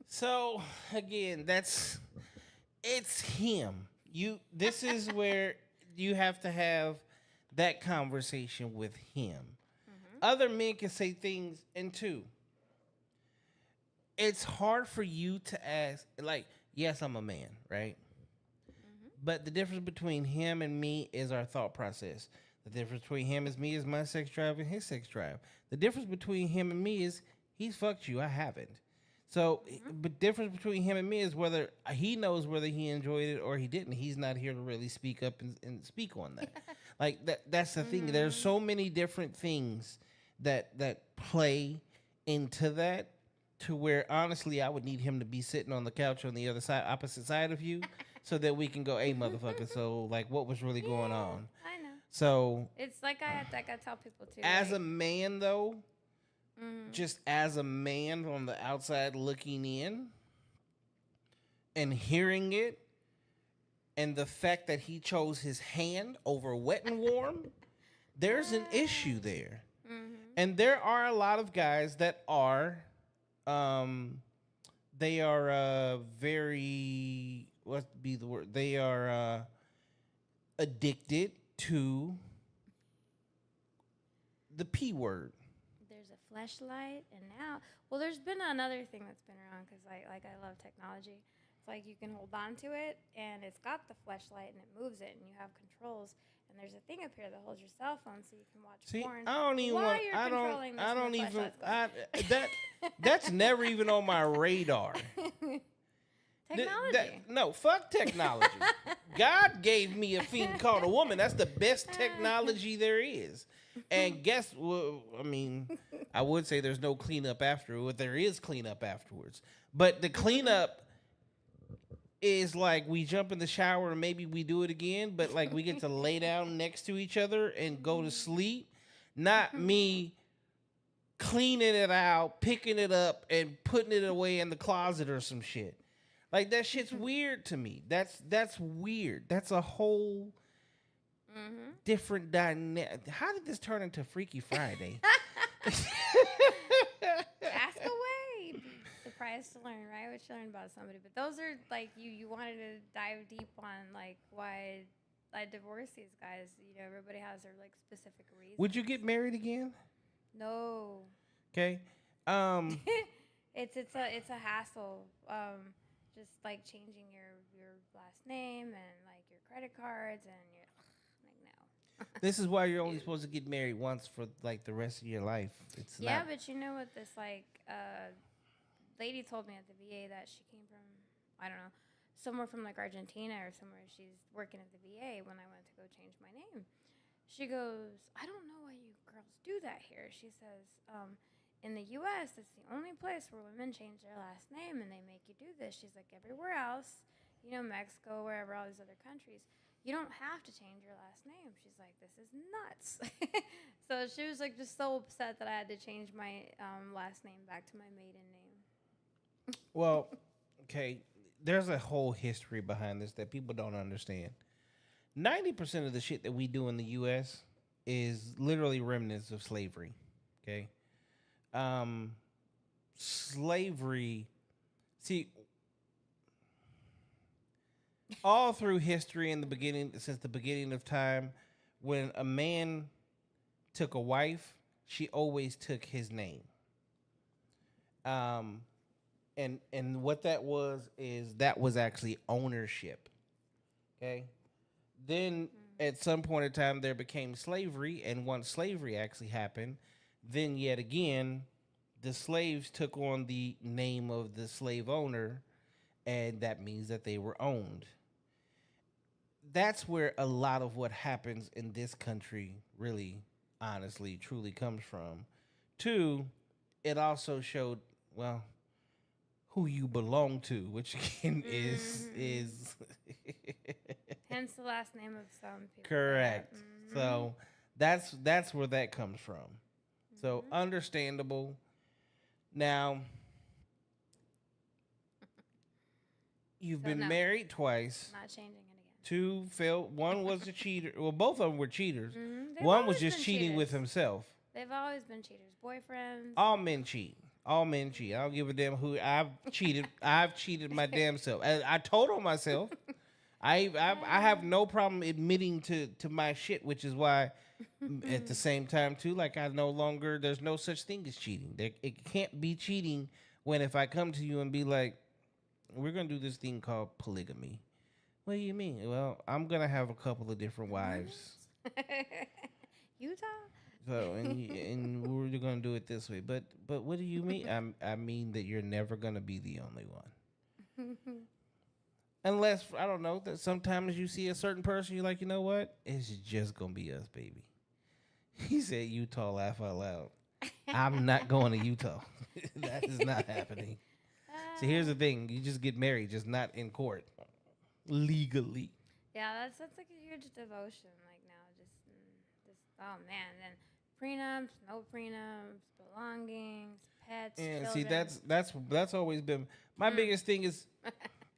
So again, it's him. This is where you have to have that conversation with him. Other men can say things, and two, it's hard for you to ask, like, yes, I'm a man, right? But the difference between him and me is our thought process. The difference between him and me is my sex drive and his sex drive. The difference between him and me is he's fucked you, I haven't. So, but difference between him and me is whether he knows whether he enjoyed it or he didn't. He's not here to really speak up and speak on that. Like that's the thing. There's so many different things that play into that, to where honestly I would need him to be sitting on the couch on the other side, opposite side of you, so that we can go, hey, motherfucker. So like, what was really going on? I know. So It's like I tell people too. as like, a man, though, just as a man on the outside looking in and hearing it, and the fact that he chose his hand over wet and warm, there's an issue there. And there are a lot of guys that are, they are very, what's be the word? They are addicted to the P word. there's a fleshlight, and now, well, there's been another thing that's been around, because I love technology. It's like you can hold on to it, and it's got the flashlight, and it moves it, and you have controls. And there's a thing up here that holds your cell phone, so you can watch See, porn I don't even while want. you're controlling this. I and don't the even. flashlight's That's never even on my radar. going. Technology. No, fuck technology. God gave me a thing called a woman. That's the best technology there is. And guess what? I mean, I would say there's no cleanup afterward. There is cleanup afterwards. But the cleanup is like we jump in the shower and maybe we do it again, but like we get to lay down next to each other and go to sleep. Not me cleaning it out, picking it up, and putting it away in the closet or some shit. Like that shit's weird to me. That's weird. That's a whole different dynamic. How did this turn into Freaky Friday? Ask away. You'd be surprised to learn, right? What you learn about somebody. But those are like you wanted to dive deep on like why I divorced these guys. You know, everybody has their like specific reasons. Would you get married again? No. Okay. It's a hassle. Just like changing your last name and like your credit cards and your like no. This is why you're only supposed to get married once for like the rest of your life. It's Yeah, not. but you know what this like lady told me at the VA that she came from I don't know somewhere from like Argentina or somewhere. She's working at the VA when I went to go change my name. She goes, I don't know why you girls do that here. She says, in the U.S., it's the only place where women change their last name and they make you do this. She's like, everywhere else, you know, Mexico, wherever, all these other countries, you don't have to change your last name. She's like, this is nuts. So she was like just so upset that I had to change my last name back to my maiden name. Well, okay. There's a whole history behind this that people don't understand. 90% of the shit that we do in the U.S. is literally remnants of slavery. Okay. Slavery. See, all through history in the beginning, since the beginning of time, when a man took a wife, she always took his name. And what that was is that was actually ownership. Okay. Then at some point in time there became slavery, and once slavery actually happened, then yet again the slaves took on the name of the slave owner, and that means that they were owned. That's where a lot of what happens in this country really, honestly, truly comes from. Two, it also showed, well, who you belong to, which again is Hence the last name of some people. correct. So that's where that comes from. So understandable. Now you've So been no. married twice. Not changing it again. Two failed. One was a cheater. Well, both of them were cheaters. They've One was always just been cheating with cheaters. himself. They've always been cheaters. Boyfriends. All men cheat. All men cheat. I don't give a damn who. I've cheated. I've cheated my damn self. I told on myself. I have no problem admitting to my shit, which is why at the same time too, like I no longer there's no such thing as cheating. It can't be cheating when if I come to you and be like, we're gonna do this thing called polygamy. What do you mean? Well, I'm gonna have a couple of different wives. Utah. So and we're gonna do it this way. But what do you mean? I mean that you're never gonna be the only one. Unless I don't know that sometimes you see a certain person, you're like, you know what? It's just gonna be us, baby. He said, "Utah, laugh out loud." I'm not going to Utah. That is not happening. So here's the thing: you just get married, just not in court, legally. Yeah, that's like a huge devotion. Like now, just oh man, then prenups, no prenups, belongings, pets. And children. see, that's always been my biggest thing is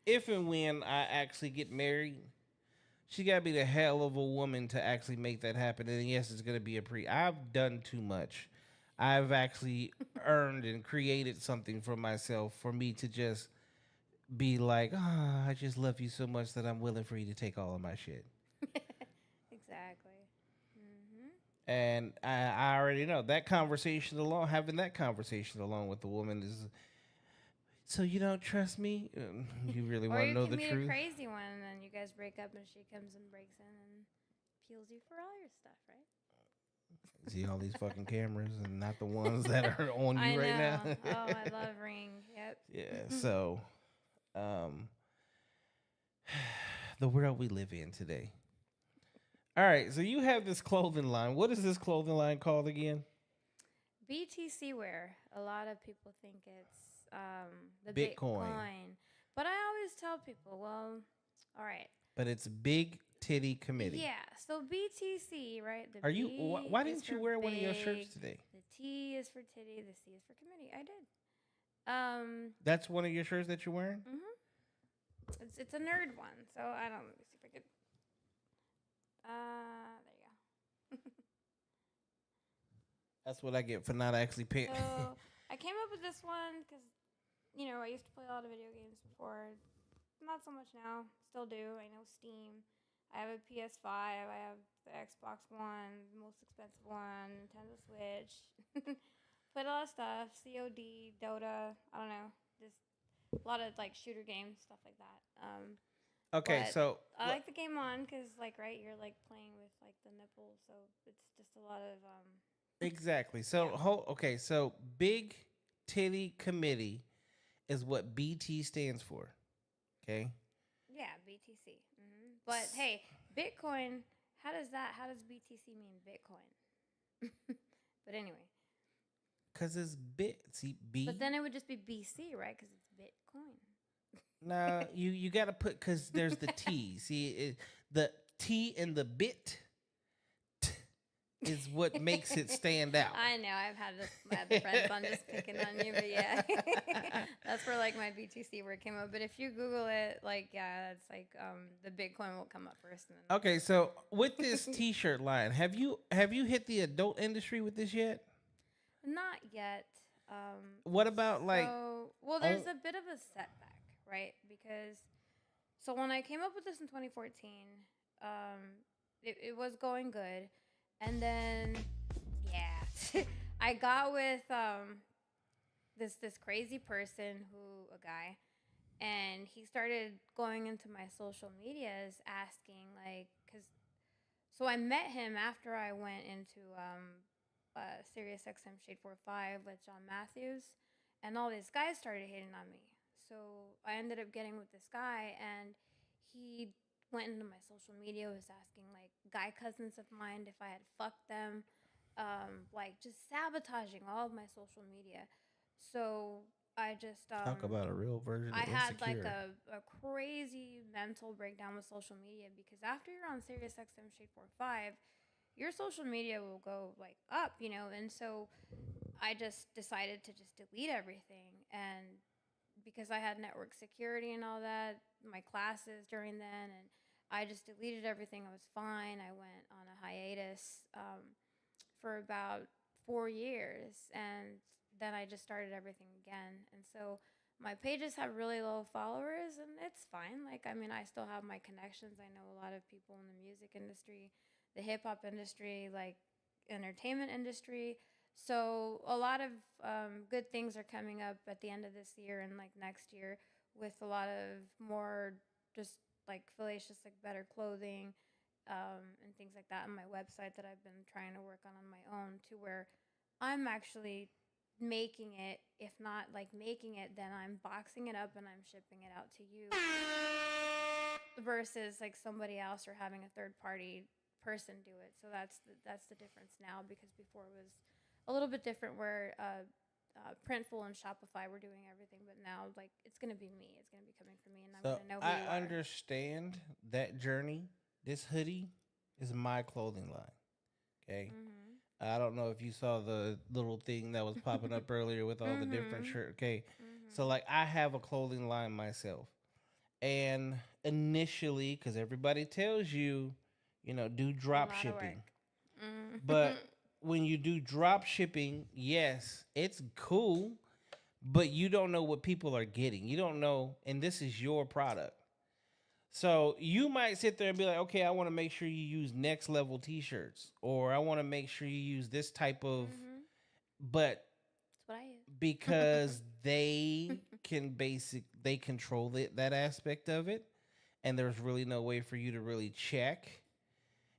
if and when I actually get married, she got to be the hell of a woman to actually make that happen. And yes, it's going to be a pre. I've done too much. I've actually earned and created something for myself for me to just be like, oh, I just love you so much that I'm willing for you to take all of my shit. Exactly. And I already know that conversation alone, having that conversation alone with the woman is, So you don't trust me? You really Or want to you know can the meet truth? a crazy one, and then you guys break up, and she comes and breaks in and peels you for all your stuff, right? See all these fucking cameras and not the ones that are on I you right know. now. Oh, I love Ring. Yep. Yeah. So, um, the world we live in today. All right. So you have this clothing line. What is this clothing line called again? BTC wear. A lot of people think it's the Bitcoin. Bitcoin, but I always tell people, well, all right, But it's Big Titty Committee. yeah. So BTC, right? The Are you? B Why is didn't you for wear one of your shirts big, today? the T is for titty, the C is for committee. I did. That's one of your shirts that you're wearing. It's a nerd one, so I don't. Let me see if I could. There you go. That's what I get for not actually paying. So I came up with this one because, I used to play a lot of video games before. Not so much now. Still do. I know Steam. I have a PS5. I have the Xbox One, the most expensive one, Nintendo Switch. Played a lot of stuff. COD, Dota. I don't know. Just a lot of like shooter games, stuff like that. Okay, But so I like the game on because, like, right, you're like playing with like the nipple, so it's just a lot of exactly. So okay, so Big Titty Committee is what BT stands for. Okay. yeah, BTC. But hey, Bitcoin. How does BTC mean Bitcoin? But anyway, Cause it's see B. but then it would just be BC, right? Because it's Bitcoin. Nah, you gotta put cause there's the T. See the T and the bit is what makes it stand out. I know. I've had my other friends on just picking on you, but yeah, that's where like my BTC word came up. But if you Google it, like it's like the Bitcoin will come up first. And then Okay, so with this T-shirt line, have you hit the adult industry with this yet? not yet. What about like? Well, there's a bit of a setback, right? Because so when I came up with this in 2014, it was going good, and then yeah, I got with this crazy person a guy, and he started going into my social medias asking like, so I met him after I went into Sirius XM Shade 45 with John Matthews, and all these guys started hating on me. So I ended up getting with this guy, and he went into my social media, was asking like guy cousins of mine if I had fucked them, like just sabotaging all of my social media. So I just Talk about a real version I of had like insecure. a crazy mental breakdown with social media because after you're on Sirius XM Shade 45, your social media will go like up, and so I just decided to just delete everything. And because I had network security and all that, my classes during then, and I just deleted everything. I was fine. I went on a hiatus for about 4 years, and then I just started everything again. And so my pages have really low followers, and it's fine. Like, I mean, I still have my connections. I know a lot of people in the music industry, the hip hop industry, like entertainment industry. So a lot of good things are coming up at the end of this year and like next year with a lot of more just like fallacious, like better clothing and things like that on my website that I've been trying to work on my own to where I'm actually making it. If not like making it, then I'm boxing it up and I'm shipping it out to you versus like somebody else or having a third party person do it. So that's the difference now because before it was a little bit different where Printful and Shopify were doing everything, but now like it's gonna be me. It's gonna be coming from me, and I'm So gonna know who I you are. understand that journey. This hoodie is my clothing line. Okay. I don't know if you saw the little thing that was popping up earlier with all the different shirts. Okay. So like I have a clothing line myself. And initially, because everybody tells you, do drop shipping. But when you do drop shipping, yes, it's cool, but you don't know what people are getting. You don't know, and this is your product. So you might sit there and be like, okay, I want to make sure you use next level t-shirts, or I want to make sure you use this type of, but That's what I use. because they they control that aspect of it, and there's really no way for you to really check.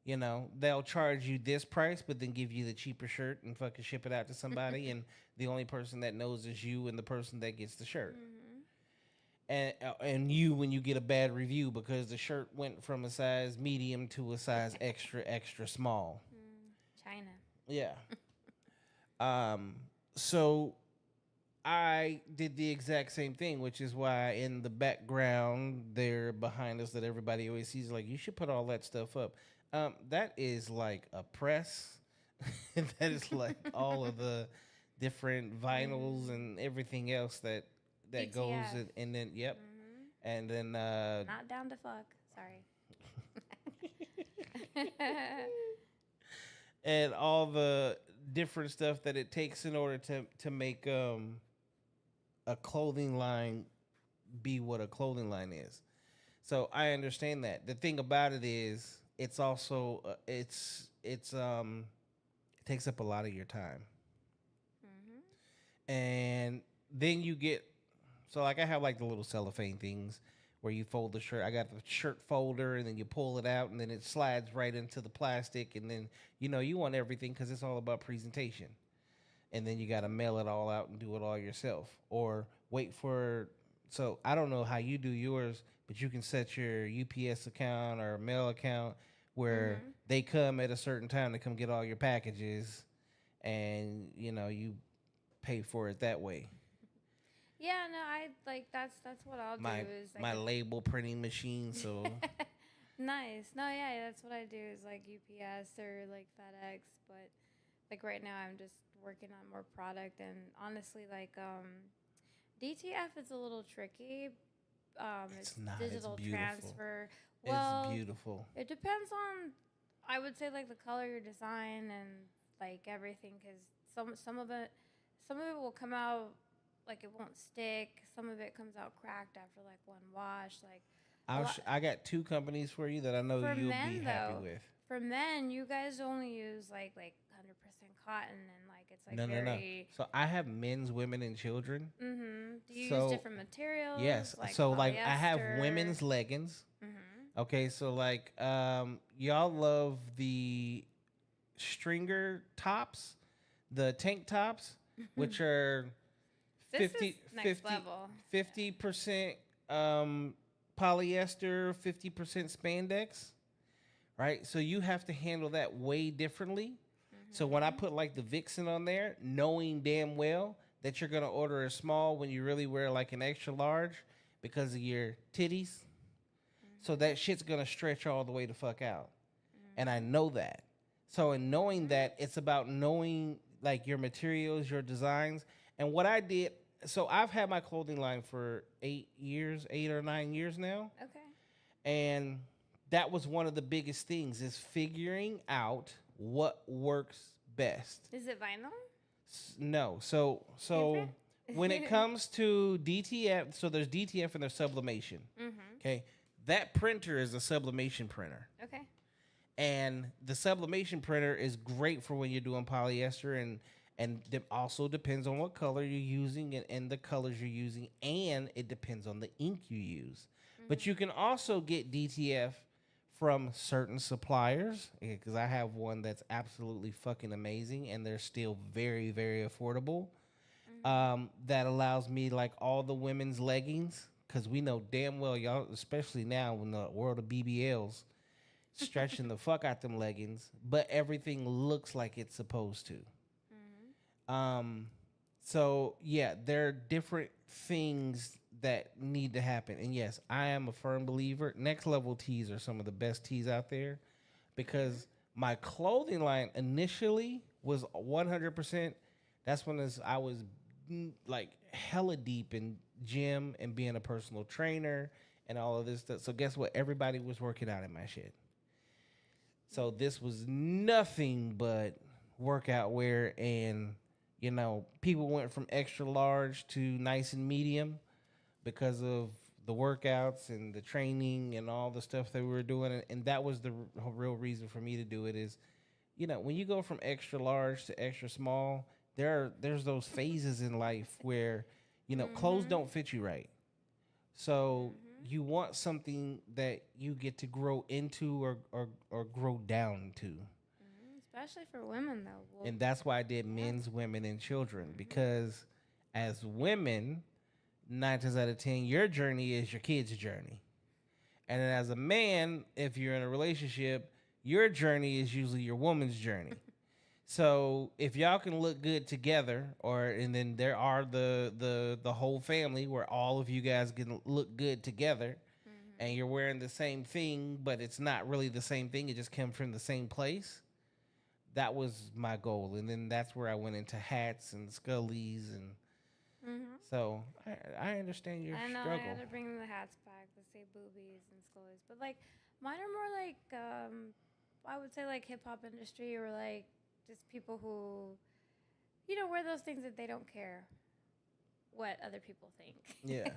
You know, they'll charge you this price, but then give you the cheaper shirt and fucking ship it out to somebody, and the only person that knows is you and the person that gets the shirt. And you when you get a bad review because the shirt went from a size medium to a size extra small. China. Yeah. So I did the exact same thing, which is why in the background there behind us that everybody always sees, like, you should put all that stuff up. That is like a press. That is like all of the different vinyls and everything else that goes ETF. in, and then and then Not down to fuck. Sorry. and all the different stuff that it takes in order to make a clothing line be what a clothing line is. So I understand that. The thing about it is, it's also it takes up a lot of your time, and then you get so like I have like the little cellophane things where you fold the shirt. I got the shirt folder, and then you pull it out, and then it slides right into the plastic, and then you want everything because it's all about presentation. And then you got to mail it all out and do it all yourself, or wait for. So I don't know how you do yours, but you can set your UPS account or mail account where they come at a certain time to come get all your packages, and you pay for it that way. Yeah, no, I like that's what I'll do is like My label printing machine. So nice. No, yeah, that's what I do is like UPS or like FedEx, but like right now I'm just working on more product, and honestly like DTF is a little tricky. It's not. digital It's beautiful. transfer. Well, it's beautiful. it depends on, I would say, like the color, your design, and like everything, because some of it will come out like it won't stick. Some of it comes out cracked after like one wash. Like I got two companies for you that I know for you'll men, be happy though, with. for men, you guys only use like 100% cotton, and like it's like No. very. So I have men's, women, and children. Mm-hmm. Do you So use different materials? yes. Like So like I have polyester? women's leggings. Mm-hmm. Okay. So like y'all love the stringer tops, the tank tops, which are This is next level. 50% polyester, 50% spandex, right? So you have to handle that way differently. So when I put like the Vixen on there, knowing damn well that you're gonna order a small when you really wear like an extra large because of your titties, so that shit's gonna stretch all the way the fuck out, and I know that. So in knowing that, it's about knowing like your materials, your designs, and what I did. So I've had my clothing line for 8 or 9 years now, Okay. and that was one of the biggest things is figuring out what works best. Is it vinyl? No. So Different? when it comes to DTF, so there's DTF and there's sublimation. Okay. That printer is a sublimation printer. Okay. And the sublimation printer is great for when you're doing polyester, and it also depends on what color you're using and the colors you're using, and it depends on the ink you use. But you can also get DTF from certain suppliers, because I have one that's absolutely fucking amazing, and they're still very, very affordable. That allows me like all the women's leggings, because we know damn well y'all, especially now in the world of BBLs, stretching the fuck out them leggings, but everything looks like it's supposed to. So yeah, there are different things that need to happen. And yes, I am a firm believer. Next level tees are some of the best tees out there, because my clothing line initially was 100%. That's when I was like hella deep in gym and being a personal trainer and all of this stuff. So guess what? Everybody was working out in my shit. So this was nothing but workout wear, and people went from extra large to nice and medium because of the workouts and the training and all the stuff that we were doing. And that was the real reason for me to do it is, when you go from extra large to extra small, there's those phases in life where Clothes don't fit you right. So Mm-hmm. you want something that you get to grow into or grow down to. Especially for women, though. Well, And that's why I did yeah. men's, women, and children. Mm-hmm. Because as women, 9 times out of 10, your journey is your kid's journey. And then as a man, if you're in a relationship, your journey is usually your woman's journey. So if y'all can look good together, and then there are the whole family where all of you guys can look good together, and Mm-hmm. you're wearing the same thing, but it's not really the same thing. It just comes from the same place. That was my goal, and then that's where I went into hats and scullies, and Mm-hmm. so I understand your I know I struggle. had to bring the hats back that say boobies and skulls, but like mine are more like I would say like hip hop industry or like just people who wear those things that they don't care what other people think. Yeah,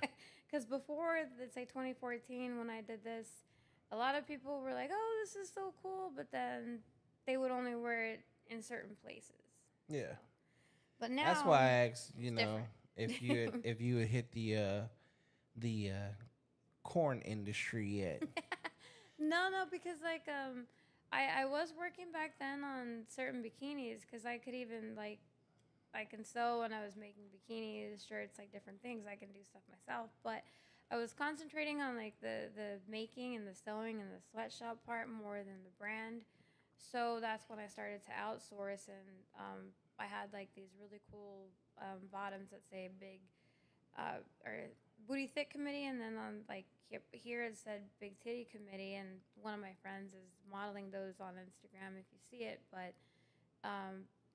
Because before, let's say 2014, when I did this, a lot of people were like, "Oh, this is so cool," but then they would only wear it in certain places. So, yeah. but That's now why I asked, it's different. if you had hit the corn industry yet. No, because like I was working back then on certain bikinis because I could even like I can sew when I was making bikinis, shirts, like different things. I can do stuff myself, but I was concentrating on like the making and the sewing and the sweatshop part more than the brand. So that's when I started to outsource, and I had like these really cool bottoms that say big or booty thick committee, and then on like here it said big titty committee, and one of my friends is modeling those on Instagram if you see it, but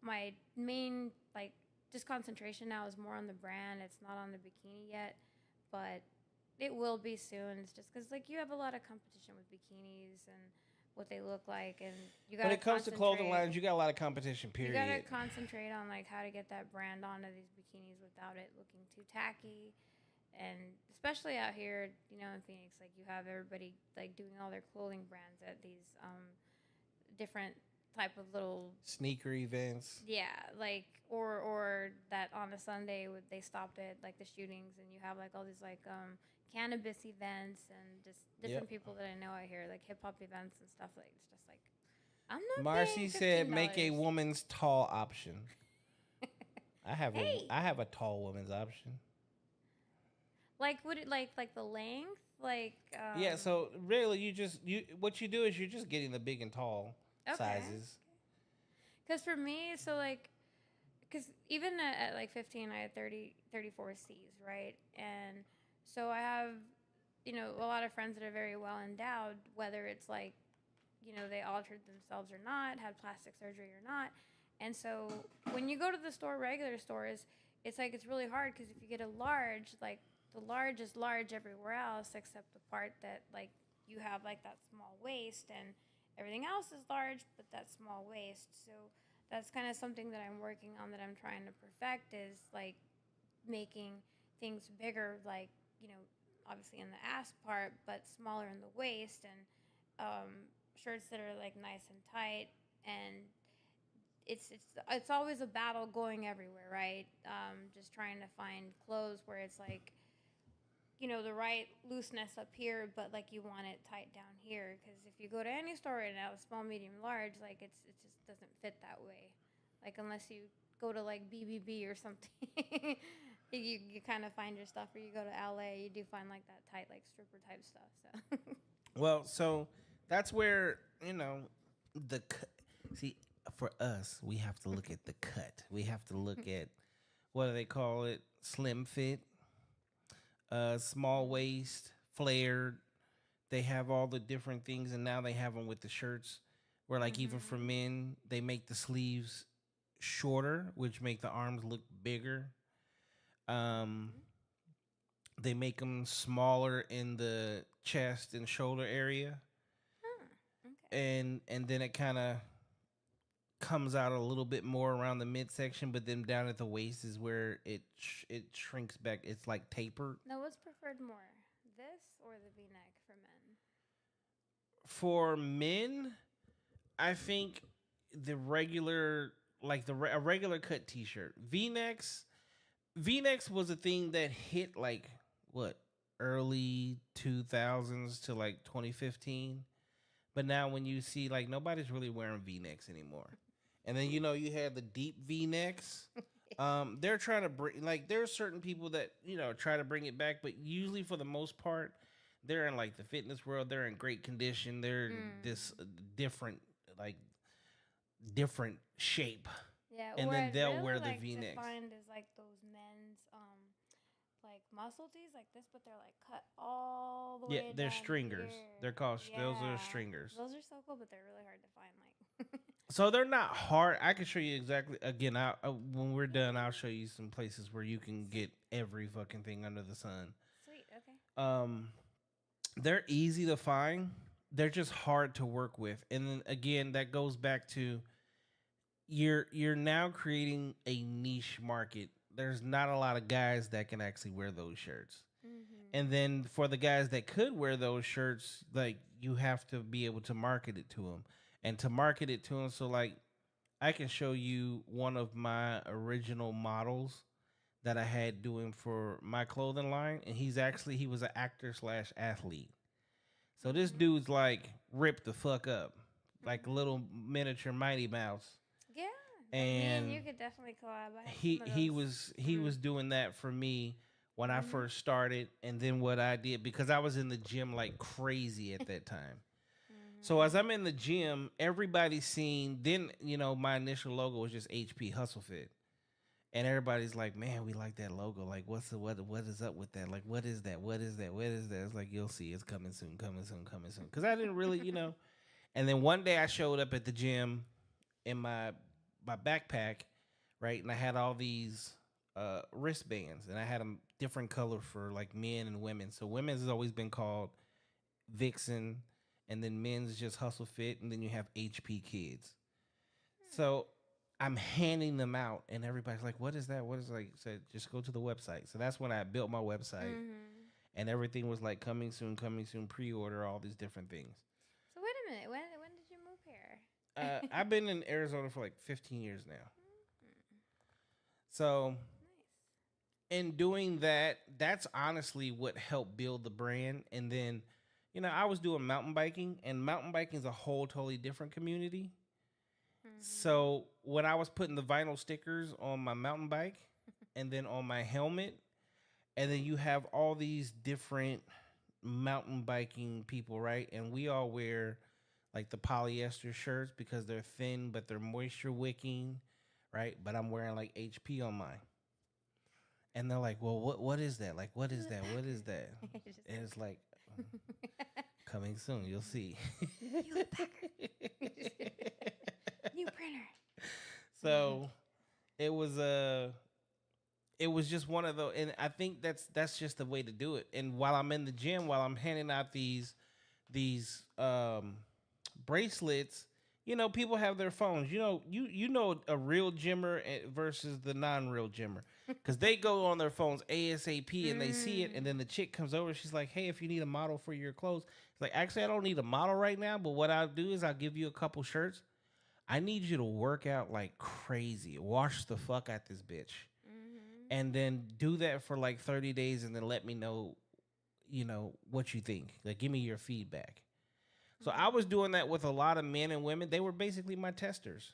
my main like just concentration now is more on the brand. It's not on the bikini yet, but it will be soon. It's just because like you have a lot of competition with bikinis and what they look like, and you When gotta it comes to clothing concentrate. lines, you got a lot of competition. You gotta Period. concentrate on like how to get that brand onto these bikinis without it looking too tacky. And especially out here, in Phoenix, like you have everybody like doing all their clothing brands at these different type of little Sneaker events. yeah, like or that on a Sunday they stopped at like the shootings and you have like all these like cannabis events and just different Yep. people that I know out here like hip hop events and stuff like it's just like I'm not Marcy paying said, "Make a $15. woman's tall option." Hey, I have a tall woman's option. like would it like the length like Yeah. So really, you what you do is you're just getting the big and tall okay. sizes. Because for me, so like because even at like 15 I had 34 C's, right? And so I have a lot of friends that are very well endowed, whether it's like they altered themselves or not, had plastic surgery or not. And so when you go to the store, regular stores, it's like it's really hard because if you get a large, like the large is large everywhere else except the part that like you have like that small waist, and everything else is large but that small waist. So that's kind of something that I'm working on, that I'm trying to perfect, is like making things bigger, like obviously in the ass part, but smaller in the waist, and shirts that are like nice and tight. And it's always a battle going everywhere, right? Just trying to find clothes where it's like the right looseness up here, but like you want it tight down here. Because if you go to any store right now, small, medium, large, like it just doesn't fit that way. Like unless you go to like BBB or something, you kind of find your stuff. Or you go to LA, you do find like that tight, like stripper type stuff. So Well, so that's where the see, for us, we have to look at the cut. We have to look at, what do they call it? Slim fit, small waist, flared. They have all the different things, and now they have them with the shirts. Where like even for mm-hmm. men, they make the sleeves shorter, which make the arms look bigger. Um, Mm-hmm. they make them smaller in the chest and shoulder area, Huh. Okay. and then it kind of comes out a little bit more around the midsection, but then down at the waist is where it shrinks back. It's like tapered. Now, what's preferred more, this or the V-neck for men? For men, I think the regular, like a regular cut T-shirt, V-necks. V-necks was a thing that hit like what early 2000s to like 2015. But now when you see like nobody's really wearing V-necks anymore. And then you had the deep V-necks. They're trying to bring like there are certain people that try to bring it back, but usually for the most part, they're in like the fitness world. They're in great condition. They're this different like different shape, Yeah, and or then I'd they'll really wear the like to V-necks. find is like those men's like muscle tees like this, but they're like cut all the Yeah, way they're down stringers. here. They're called those are Yeah. stringers. Those are so cool, but they're really hard to find. Like, So they're not hard. I can show you exactly. Again, when we're done, I'll show you some places where you can get every fucking thing under the sun. sweet, okay. Um, they're easy to find. They're just hard to work with. And then again, that goes back to you're now creating a niche market. There's not a lot of guys that can actually wear those shirts. And then for the guys that could wear those shirts, like you have to be able to market it to them. And to market it to them, so like I can show you one of my original models that I had doing for my clothing line, and he was an actor slash athlete. So this dude's like ripped the fuck up, like a little miniature Mighty Mouse. Yeah, me And and you could definitely collab. I have he some of he those. was doing that for me when I first started, and then what I did because I was in the gym like crazy at that time. So as I'm in the gym, everybody's seeing. Then my initial logo was just HP Hustle Fit, and everybody's like, "Man, we like that logo. Like, what is up with that? Like, what is that? What is that? What is that?" It's like you'll see. It's coming soon, coming soon, coming soon. Because I didn't really. And then one day I showed up at the gym in my backpack, right, and I had all these wristbands, and I had them different color for like men and women. So women's has always been called Vixen, and then men's just Hustle Fit, and then you have HP Kids. So I'm handing them out, and everybody's like, "What is that? What is it?" Like? Said, just go to the website. So that's when I built my website, and everything was like coming soon, pre-order, all these different things. So wait a minute. When did you move here? I've been in Arizona for like 15 years now. So in doing that, that's honestly what helped build the brand. And then, I was doing mountain biking, and mountain biking is a whole totally different community. So when I was putting the vinyl stickers on my mountain bike and then on my helmet, and then you have all these different mountain biking people, right? And we all wear like the polyester shirts because they're thin, but they're moisture wicking, right? But I'm wearing like HP on mine. And they're like, "Well, what is that? Like, what is that? What is that?" And it's like, coming soon, you'll see. Hewlett Packard. New printer. So it was just one of those, and I think that's just the way to do it. And while I'm in the gym, while I'm handing out these bracelets, people have their phones. You know a real gymmer versus the non-real gymmer, because they go on their phones ASAP and they see it, and then the chick comes over. She's like, "Hey, if you need a model for your clothes," it's like, "Actually, I don't need a model right now, but what I'll do is I'll give you a couple shirts. I need you to work out like crazy, wash the fuck out this bitch, and then do that for like 30 days, and then let me know, what you think. Like, give me your feedback." So I was doing that with a lot of men and women. They were basically my testers.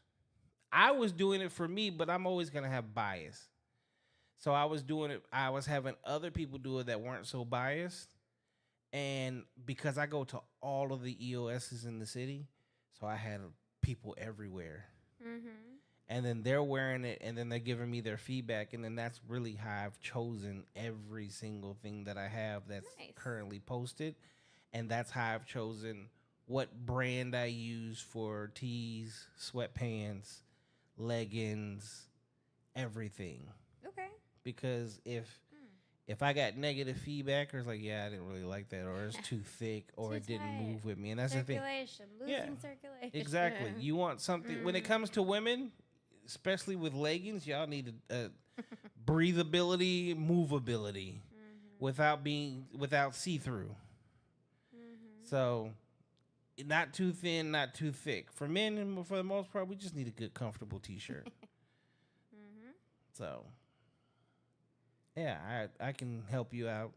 I was doing it for me, but I'm always going to have bias. So I was doing it. I was having other people do it that weren't so biased. And because I go to all of the EOSs in the city, so I had people everywhere. And then they're wearing it, and then they're giving me their feedback. And then that's really how I've chosen every single thing that I have that's currently posted. And that's how I've chosen what brand I use for tees, sweatpants, leggings, everything. Okay. Because if I got negative feedback, or it's like, "Yeah, I didn't really like that," or it's too thick, or it didn't move with me, and that's the thing. Losing circulation. Exactly. You want something when it comes to women, especially with leggings. Y'all need breathability, movability, without see through. So, not too thin, not too thick. For men, for the most part, we just need a good, comfortable T-shirt. So, Yeah, I can help you out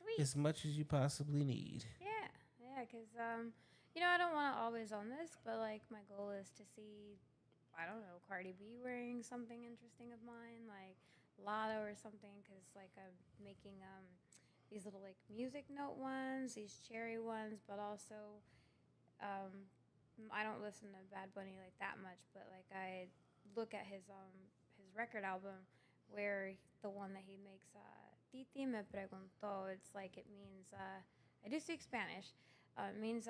Sweet. as much as you possibly need. Yeah, yeah, because I don't want to always own this, but like my goal is to see, I don't know, Cardi B wearing something interesting of mine, like Lotto or something, because like I'm making these little like music note ones, these cherry ones, but also um I don't listen to Bad Bunny like that much, but like I look at his record album where the one that he makes Titi me preguntó. It's like it means I do speak Spanish. It means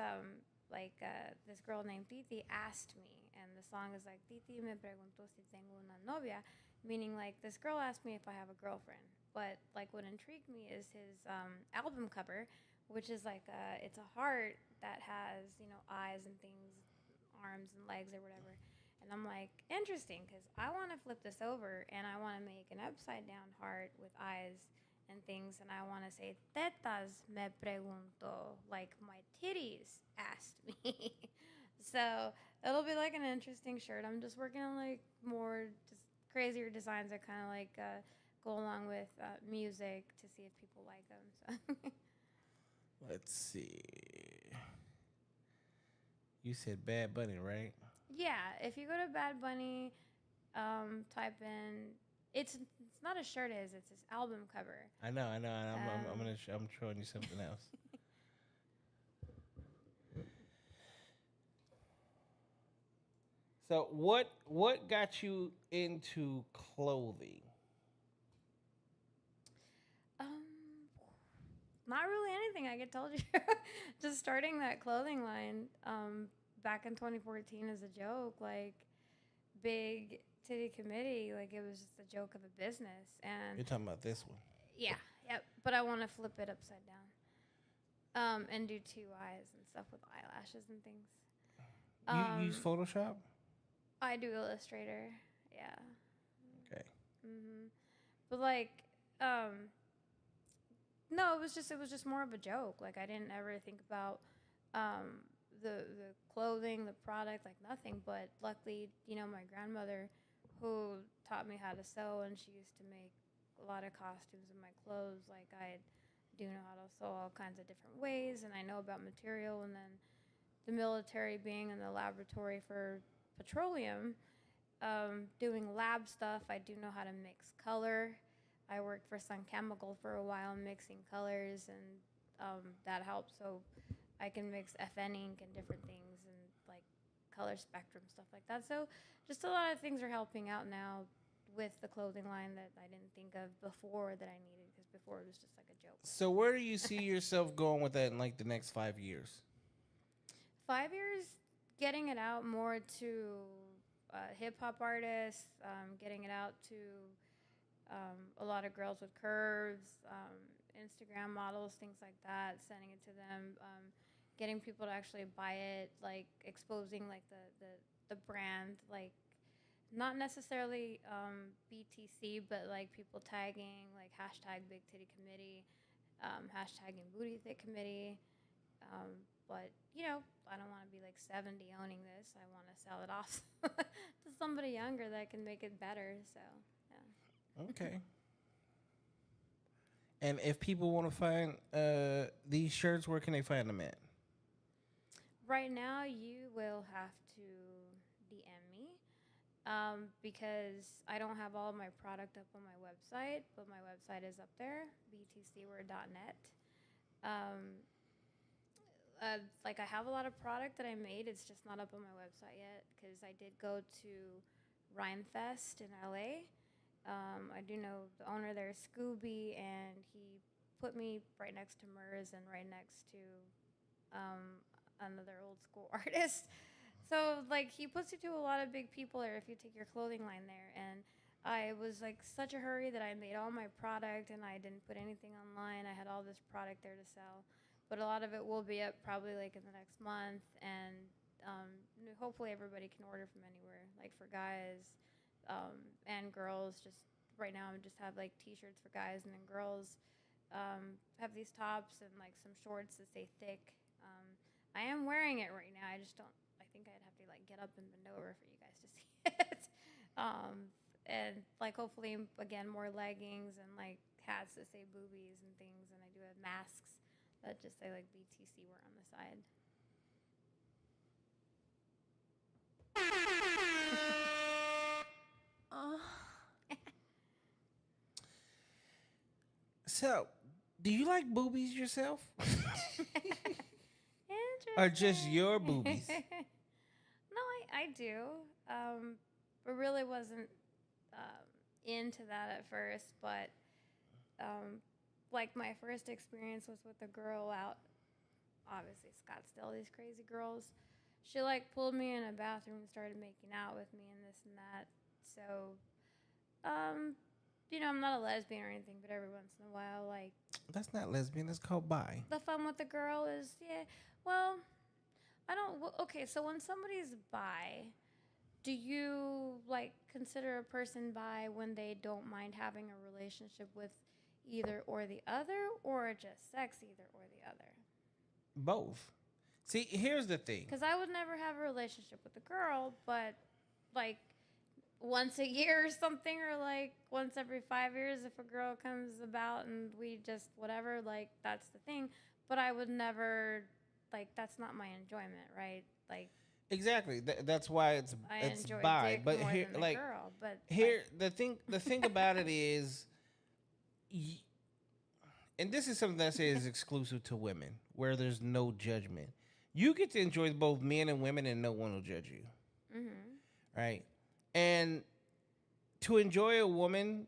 this girl named Titi asked me, and the song is like Titi me preguntó si tengo una novia, meaning like this girl asked me if I have a girlfriend. But like what intrigued me is his album cover, which is like it's a heart that has eyes and things, arms and legs or whatever. And I'm like, interesting, because I want to flip this over and I want to make an upside down heart with eyes and things, and I want to say tetas me pregunto, like my titties asked me. So it'll be like an interesting shirt. I'm just working on like more just crazier designs that kind of like go along with music to see if people like them. So. Let's see. You said Bad Bunny, right? Yeah, if you go to Bad Bunny, type in it's not a shirt, it's his album cover. I know. And Um, I'm showing you something else. So what got you into clothing? um, Not really anything. I get told you, just starting that clothing line back in 2014 as a joke, like big titty committee, like it was just a joke of a business, and You're talking about this one. yeah, yep. But I want to flip it upside down, and do two eyes and stuff with eyelashes and things. You use Um, Photoshop? I do Illustrator, yeah. Okay. But like, um, no, it was just more of a joke. Like I didn't ever think about um, the clothing, the product, like nothing. But luckily, my grandmother, who taught me how to sew, and she used to make a lot of costumes in my clothes. Like I do know how to sew all kinds of different ways, and I know about material. And then the military, being in the laboratory for petroleum, doing lab stuff. I do know how to mix color. I worked for Sun Chemical for a while mixing colors, and that helps. So I can mix FN ink and different things and like color spectrum stuff like that. So just a lot of things are helping out now with the clothing line that I didn't think of before that I needed, because before it was just like a joke. So where do you see yourself going with that in like the next 5 years? 5 years, getting it out more to hip hop artists, getting it out to a lot of girls with curves, Instagram models, things like that, sending it to them, getting people to actually buy it, like exposing like the brand, like not necessarily BTC, but like people tagging, like hashtag Big Titty Committee, hashtagging Booty Thick Committee. But I don't want to be like 70 owning this. I want to sell it off to somebody younger that can make it better. So yeah. Okay. And if people want to find these shirts, where can they find them at? Right now, you will have to DM me because I don't have all of my product up on my website, but my website is up there, btcword.net. Um, like I have a lot of product that I made. It's just not up on my website yet because I did go to Rhymefest in LA. I do know the owner there, Scooby, and he put me right next to Murs and right next to another old school artist. So like he puts you to a lot of big people there if you take your clothing line there. And I was like such a hurry that I made all my product and I didn't put anything online. I had all this product there to sell, but a lot of it will be up probably like in the next month. And hopefully everybody can order from anywhere, like for guys and girls. Just right now, I just have like t-shirts for guys, and then girls have these tops and like some shorts that say thick. I am wearing it right now. I just don't. I think I'd have to like get up and bend over for you guys to see it. and like hopefully again more leggings and like hats that say boobies and things, and I do have masks that just say like BTC wear on the side. So, do you like boobies yourself? Or just Interesting. your boobies? No, I do. But really wasn't into that at first. But like my first experience was with a girl out, obviously Scottsdale. These crazy girls. She like pulled me in a bathroom and started making out with me and this and that. So, I'm not a lesbian or anything, but every once in a while, like That's not lesbian. That's called bi. the fun with the girl is, yeah. Well, I don't. Okay, so when somebody's bi, do you like consider a person bi when they don't mind having a relationship with either or the other, or just sex either or the other? Both. See, here's the thing. Because I would never have a relationship with a girl, but like once a year or something, or like once every 5 years, if a girl comes about and we just whatever, like that's the thing. But I would never, like, that's not my enjoyment, right? Like Exactly. That's why it's I enjoy bi. dick But more here, than the like girl. But here, the thing about it is, and this is something that is exclusive to women, where there's no judgment. You get to enjoy both men and women, and no one will judge you, right? And to enjoy a woman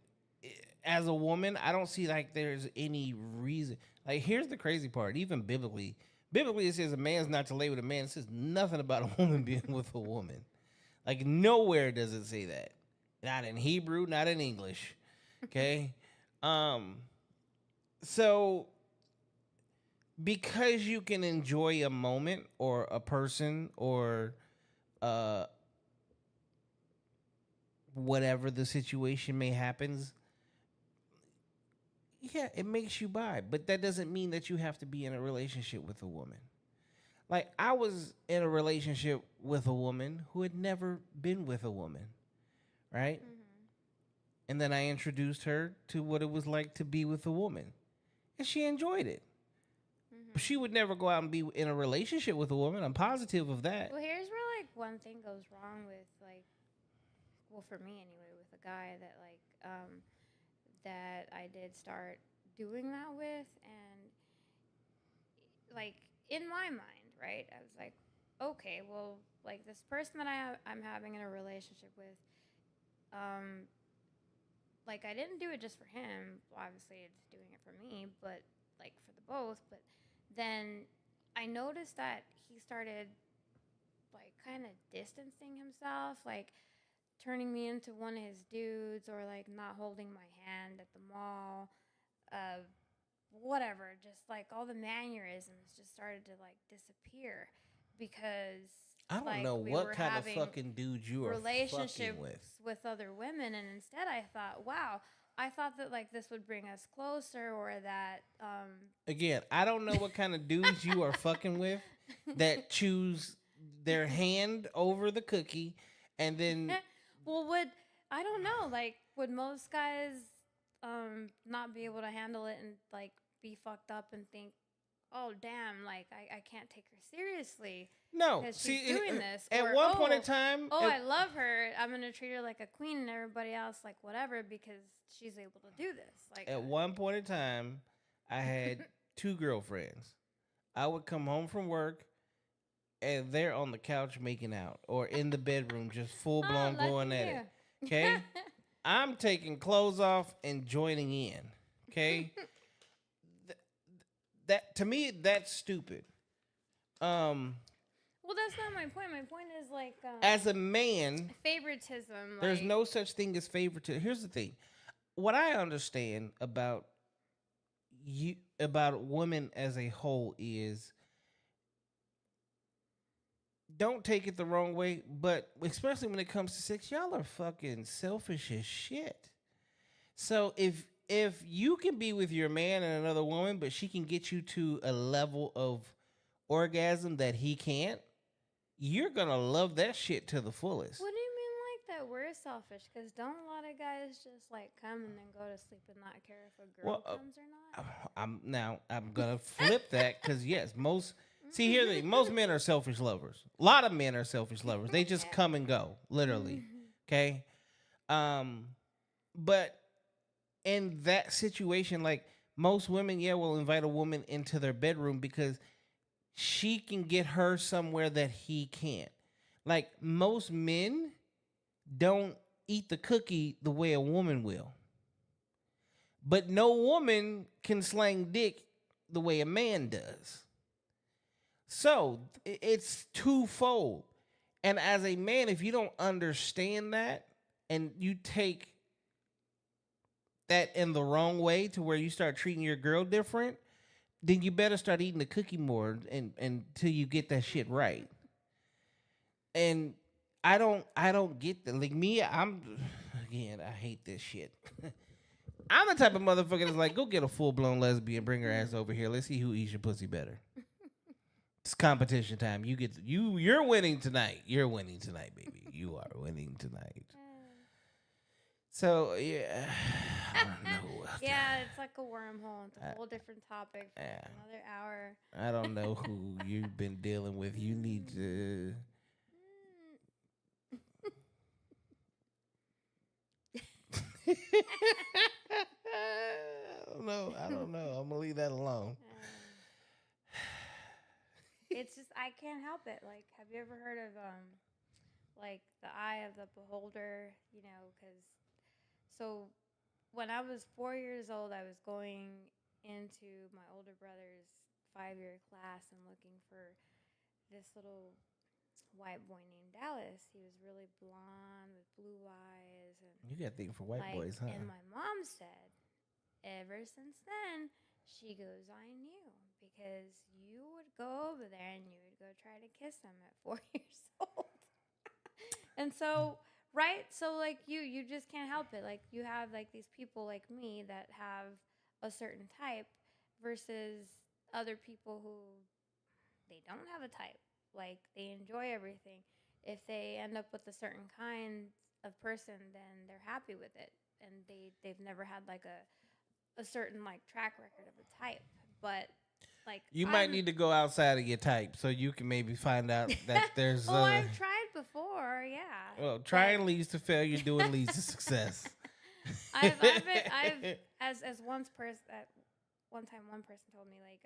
as a woman, I don't see like there's any reason. Like, here's the crazy part. Even biblically, it says a man's not to lay with a man. It says nothing about a woman being with a woman. Like, nowhere does it say that. Not in Hebrew, not in English. Okay. So because you can enjoy a moment or a person or whatever the situation may happens, yeah, it makes you bi, but that doesn't mean that you have to be in a relationship with a woman. Like, I was in a relationship with a woman who had never been with a woman, right? And then I introduced her to what it was like to be with a woman, and she enjoyed it. But she would never go out and be in a relationship with a woman. I'm positive of that. well, here's where like one thing goes wrong with like, well, for me anyway, with a guy that like that I did start doing that with, and like in my mind, right? I was like, okay, well, like this person that I'm having in a relationship with, like I didn't do it just for him. Obviously, it's doing it for me, but like for the both. But then I noticed that he started like kind of distancing himself, like turning me into one of his dudes, or like not holding my hand at the mall, whatever. Just like all the mannerisms just started to like disappear because I don't like know we what were kind of having fucking dude you are relationships fucking with. with other women, and instead I thought, wow, I thought that like this would bring us closer, or that Again, I don't know what kind of dudes you are fucking with that choose their hand over the cookie, and then well, I don't know, like would most guys not be able to handle it and like be fucked up and think, oh damn, like I can't take her seriously no. because See, she's doing this, at or, one point in time, I love her, I'm gonna treat her like a queen, and everybody else like whatever because she's able to do this. Like at one point in time, I had two girlfriends. I would come home from work, and they're on the couch making out, or in the bedroom just full blown lucky going at you. it. Okay, I'm taking clothes off and joining in. Okay, that to me that's stupid. Well, that's not my point. My point is like As a man, favoritism. there's like, no such thing as favoritism. Here's the thing: what I understand about you, about women as a whole, is, don't take it the wrong way, but especially when it comes to sex, y'all are fucking selfish as shit. So if you can be with your man and another woman, but she can get you to a level of orgasm that he can't, you're gonna love that shit to the fullest. What do you mean like that we're selfish because don't a lot of guys just like come and then go to sleep and not care if a girl Well, comes or not? I'm gonna flip that because yes, here's the thing, most men are selfish lovers. A lot of men are selfish lovers. They just come and go, literally. Okay, um, but in that situation, like most women, yeah, will invite a woman into their bedroom because she can get her somewhere that he can't. Like most men don't eat the cookie the way a woman will. But no woman can slang dick the way a man does. So it's twofold. And as a man, if you don't understand that and you take that in the wrong way to where you start treating your girl different, then you better start eating the cookie more and until you get that shit right. And I don't get that. Like me, I hate this shit. I'm the type of motherfucker that's like, go get a full blown lesbian, bring her ass over here. Let's see who eats your pussy better. It's competition time. You're winning tonight. You're winning tonight, baby. You are winning tonight. So yeah, I don't know. Yeah, it's like a wormhole. It's a whole different topic for another hour. I don't know who you've been dealing with. You need to. I don't know. I'm gonna leave that alone. It's just I can't help it. Like, have you ever heard of like the eye of the beholder? You know, because so when I was 4 years old, I was going into my older brother's 5-year class and looking for this little white boy named Dallas. He was really blonde with blue eyes and You got to think for white boys, huh? And my mom said, ever since then, she goes, I knew because you would go over there and you would go try to kiss him at 4 years old. And so, right? So like you just can't help it. Like you have like these people like me that have a certain type versus other people who they don't have a type. Like they enjoy everything. If they end up with a certain kind of person, then they're happy with it, and they've never had like a certain like track record of a type. But like you might need to go outside of your type so you can maybe find out that there's. Oh, I've tried before, yeah. Well, trying leads to failure, doing leads to success. I've as one time one person told me like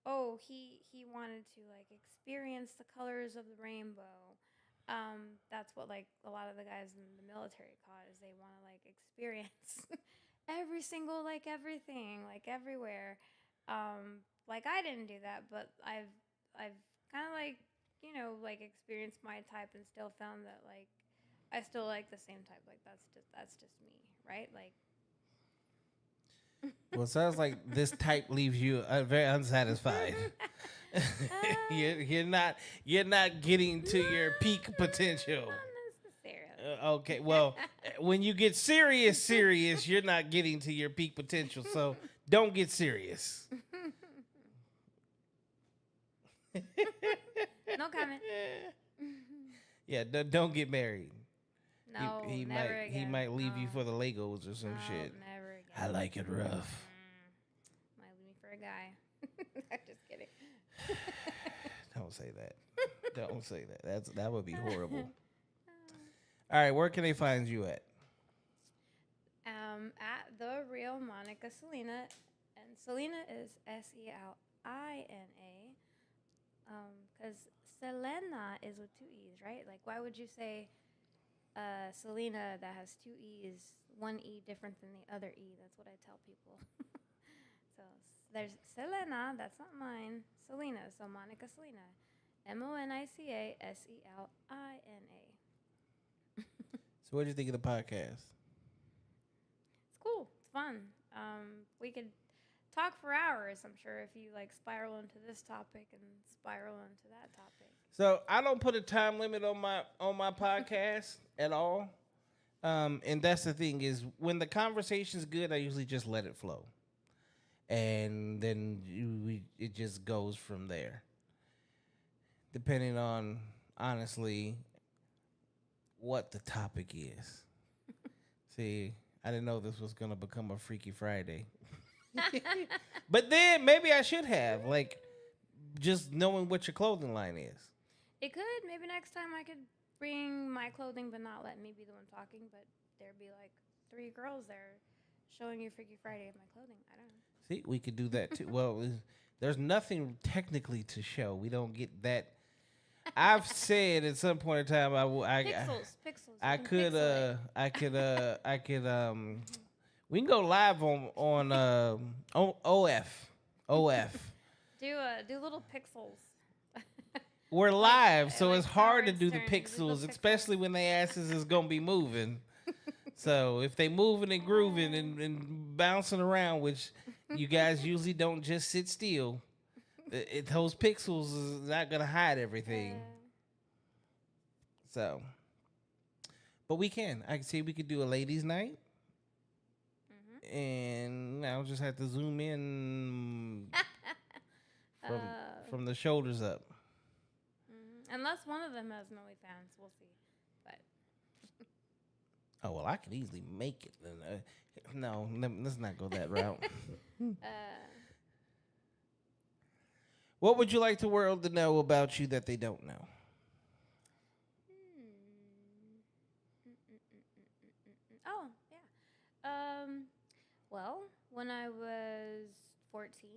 oh he wanted to like experience the colors of the rainbow. That's what like a lot of the guys in the military call is they want to like experience every single like everything like everywhere. Like I didn't do that, but I've kind of like like experienced my type and still found that like I still like the same type. Like that's just me, right? Like. Well, it sounds like this type leaves you very unsatisfied. you're not getting to your peak potential. Not necessarily. Okay, well, when you get serious, you're not getting to your peak potential. So don't get serious. No comment. Yeah, don't get married. No, he never might again. he might leave you No. for the Legos or some No, shit. never again. I like it rough. Might leave me for a guy. I'm just kidding. Don't say that. Don't say that. That would be horrible. All right, where can they find you at? At the real Monica Selina, and Selina is Selina. Because Selena is with two E's, right? Like, why would you say Selena that has two E's, one E different than the other E? That's what I tell people. So there's Selena, that's not mine. Selina, so Monica Selina. MONICA SELINA. So what did you think of the podcast? It's cool. It's fun. We could talk for hours, I'm sure, if you like spiral into this topic and spiral into that topic. So I don't put a time limit on my podcast at all. And that's the thing is when the conversation's good, I usually just let it flow. And then it just goes from there. Depending on, honestly, what the topic is. See, I didn't know this was gonna become a Freaky Friday. But then maybe I should have, like, just knowing what your clothing line is. It could. Maybe next time I could bring my clothing, but not let me be the one talking. But there'd be like 3 girls there showing you Freaky Friday of my clothing. I don't know. See, we could do that too. Well, there's nothing technically to show. We don't get that. I've said at some point in time, Pixels. I We can could, pixel it. I could, we can go live on OF. Do little pixels. We're live, so like it's hard to Howard do the Stern, do pixels, the especially when they asses is gonna be moving. So if they moving and grooving and bouncing around, which you guys usually don't just sit still, those pixels is not gonna hide everything. So, but we can. I can see we could do a ladies' night, and I'll just have to zoom in from the shoulders up. Unless one of them has no fans, we'll see. But Oh well, I could easily make it. No, let's not go that route. What would you like the world to know about you that they don't know? Oh yeah. Well, when I was 14,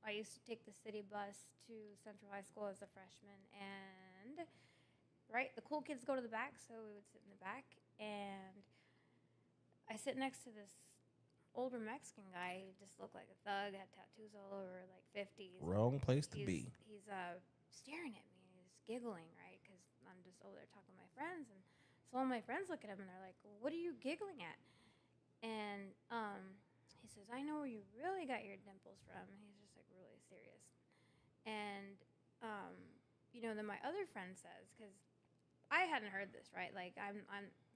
I used to take the city bus to Central High School as a freshman, and the cool kids go to the back, so we would sit in the back, and I sit next to this older Mexican guy. He just looked like a thug, had tattoos all over, like 50s. Wrong place to be. He's staring at me, and he's giggling, right? Because I'm just over there talking to my friends, and so all my friends look at him, and they're like, well, "What are you giggling at?" And he says, "I know where you really got your dimples from." And he's just like really serious, and then my other friend says, because I hadn't heard this, right? Like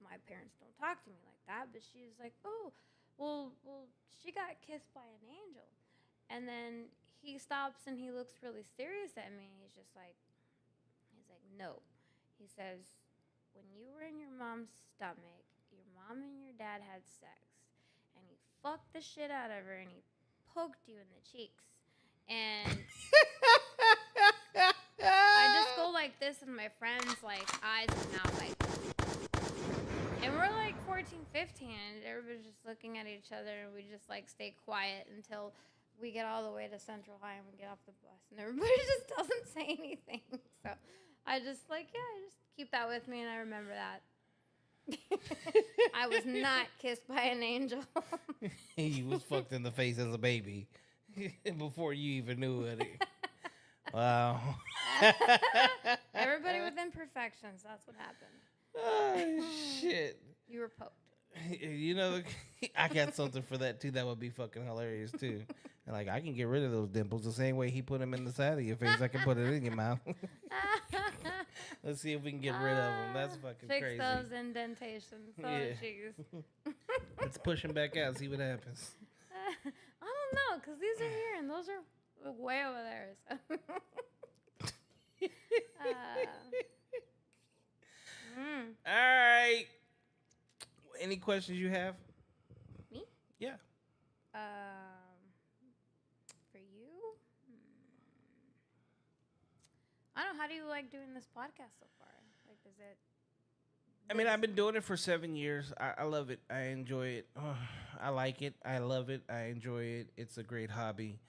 my parents don't talk to me like that, but she's like, "Oh, well, she got kissed by an angel." And then he stops and he looks really serious at me. He's like, "No." He says, "When you were in your mom's stomach, your mom and your dad had sex, and he fucked the shit out of her, and he poked you in the cheeks." And I just go like this, and my friends like eyes and mouth like, and we're like 14, 15, and everybody's just looking at each other, and we just like stay quiet until we get all the way to Central High and we get off the bus, and everybody just doesn't say anything. So I just I just keep that with me, and I remember that. I was not kissed by an angel. He was fucked in the face as a baby before you even knew it. Wow. Everybody with imperfections. That's what happened. Oh, shit. You were poked. You know, I got something for that too. That would be fucking hilarious too. And like, I can get rid of those dimples the same way he put them in the side of your face. I can put it in your mouth. Let's see if we can get rid of them. That's fucking Fix crazy. those indentations. Oh, Yeah. jeez. Let's push them back out. See what happens. I don't know, because these are here and those are way over there. So. All right. Any questions you have? Me? Yeah. For you? I don't know. How do you like doing this podcast so far? Like, is it? I mean, I've been doing it for 7 years. I love it. I enjoy it. I like it. I love it. I enjoy it. It's a great hobby.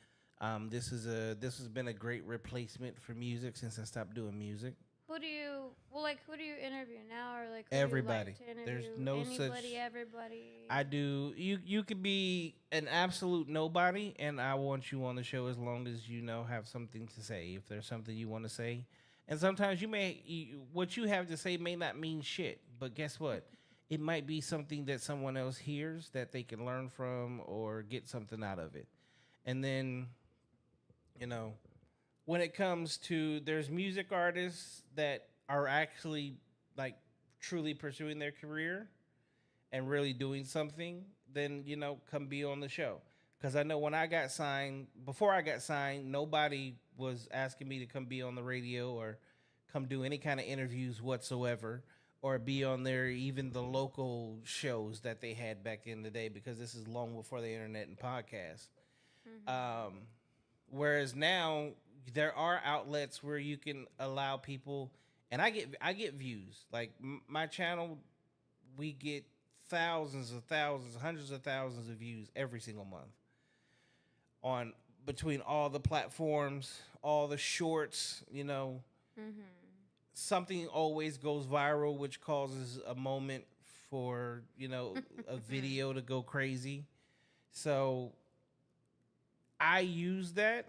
This has been a great replacement for music since I stopped doing music. Who do you interview now, or like who Everybody. Do you like to There's interview? no Anybody, such. everybody. I do. You could be an absolute nobody, and I want you on the show as long as you have something to say. If there's something you want to say, and sometimes what you have to say may not mean shit, but guess what? It might be something that someone else hears that they can learn from or get something out of it. And then, when it comes to, there's music artists that are actually like truly pursuing their career and really doing something, then come be on the show. Because I know when before I got signed, nobody was asking me to come be on the radio or come do any kind of interviews whatsoever. or be on there, even the local shows that they had back in the day, because this is long before the internet and podcasts. Um, Whereas now there are outlets where you can allow people, and I get views. Like my channel, we get thousands, hundreds of thousands of views every single month on between all the platforms, all the shorts. Something always goes viral, which causes a moment for a video to go crazy. So I use that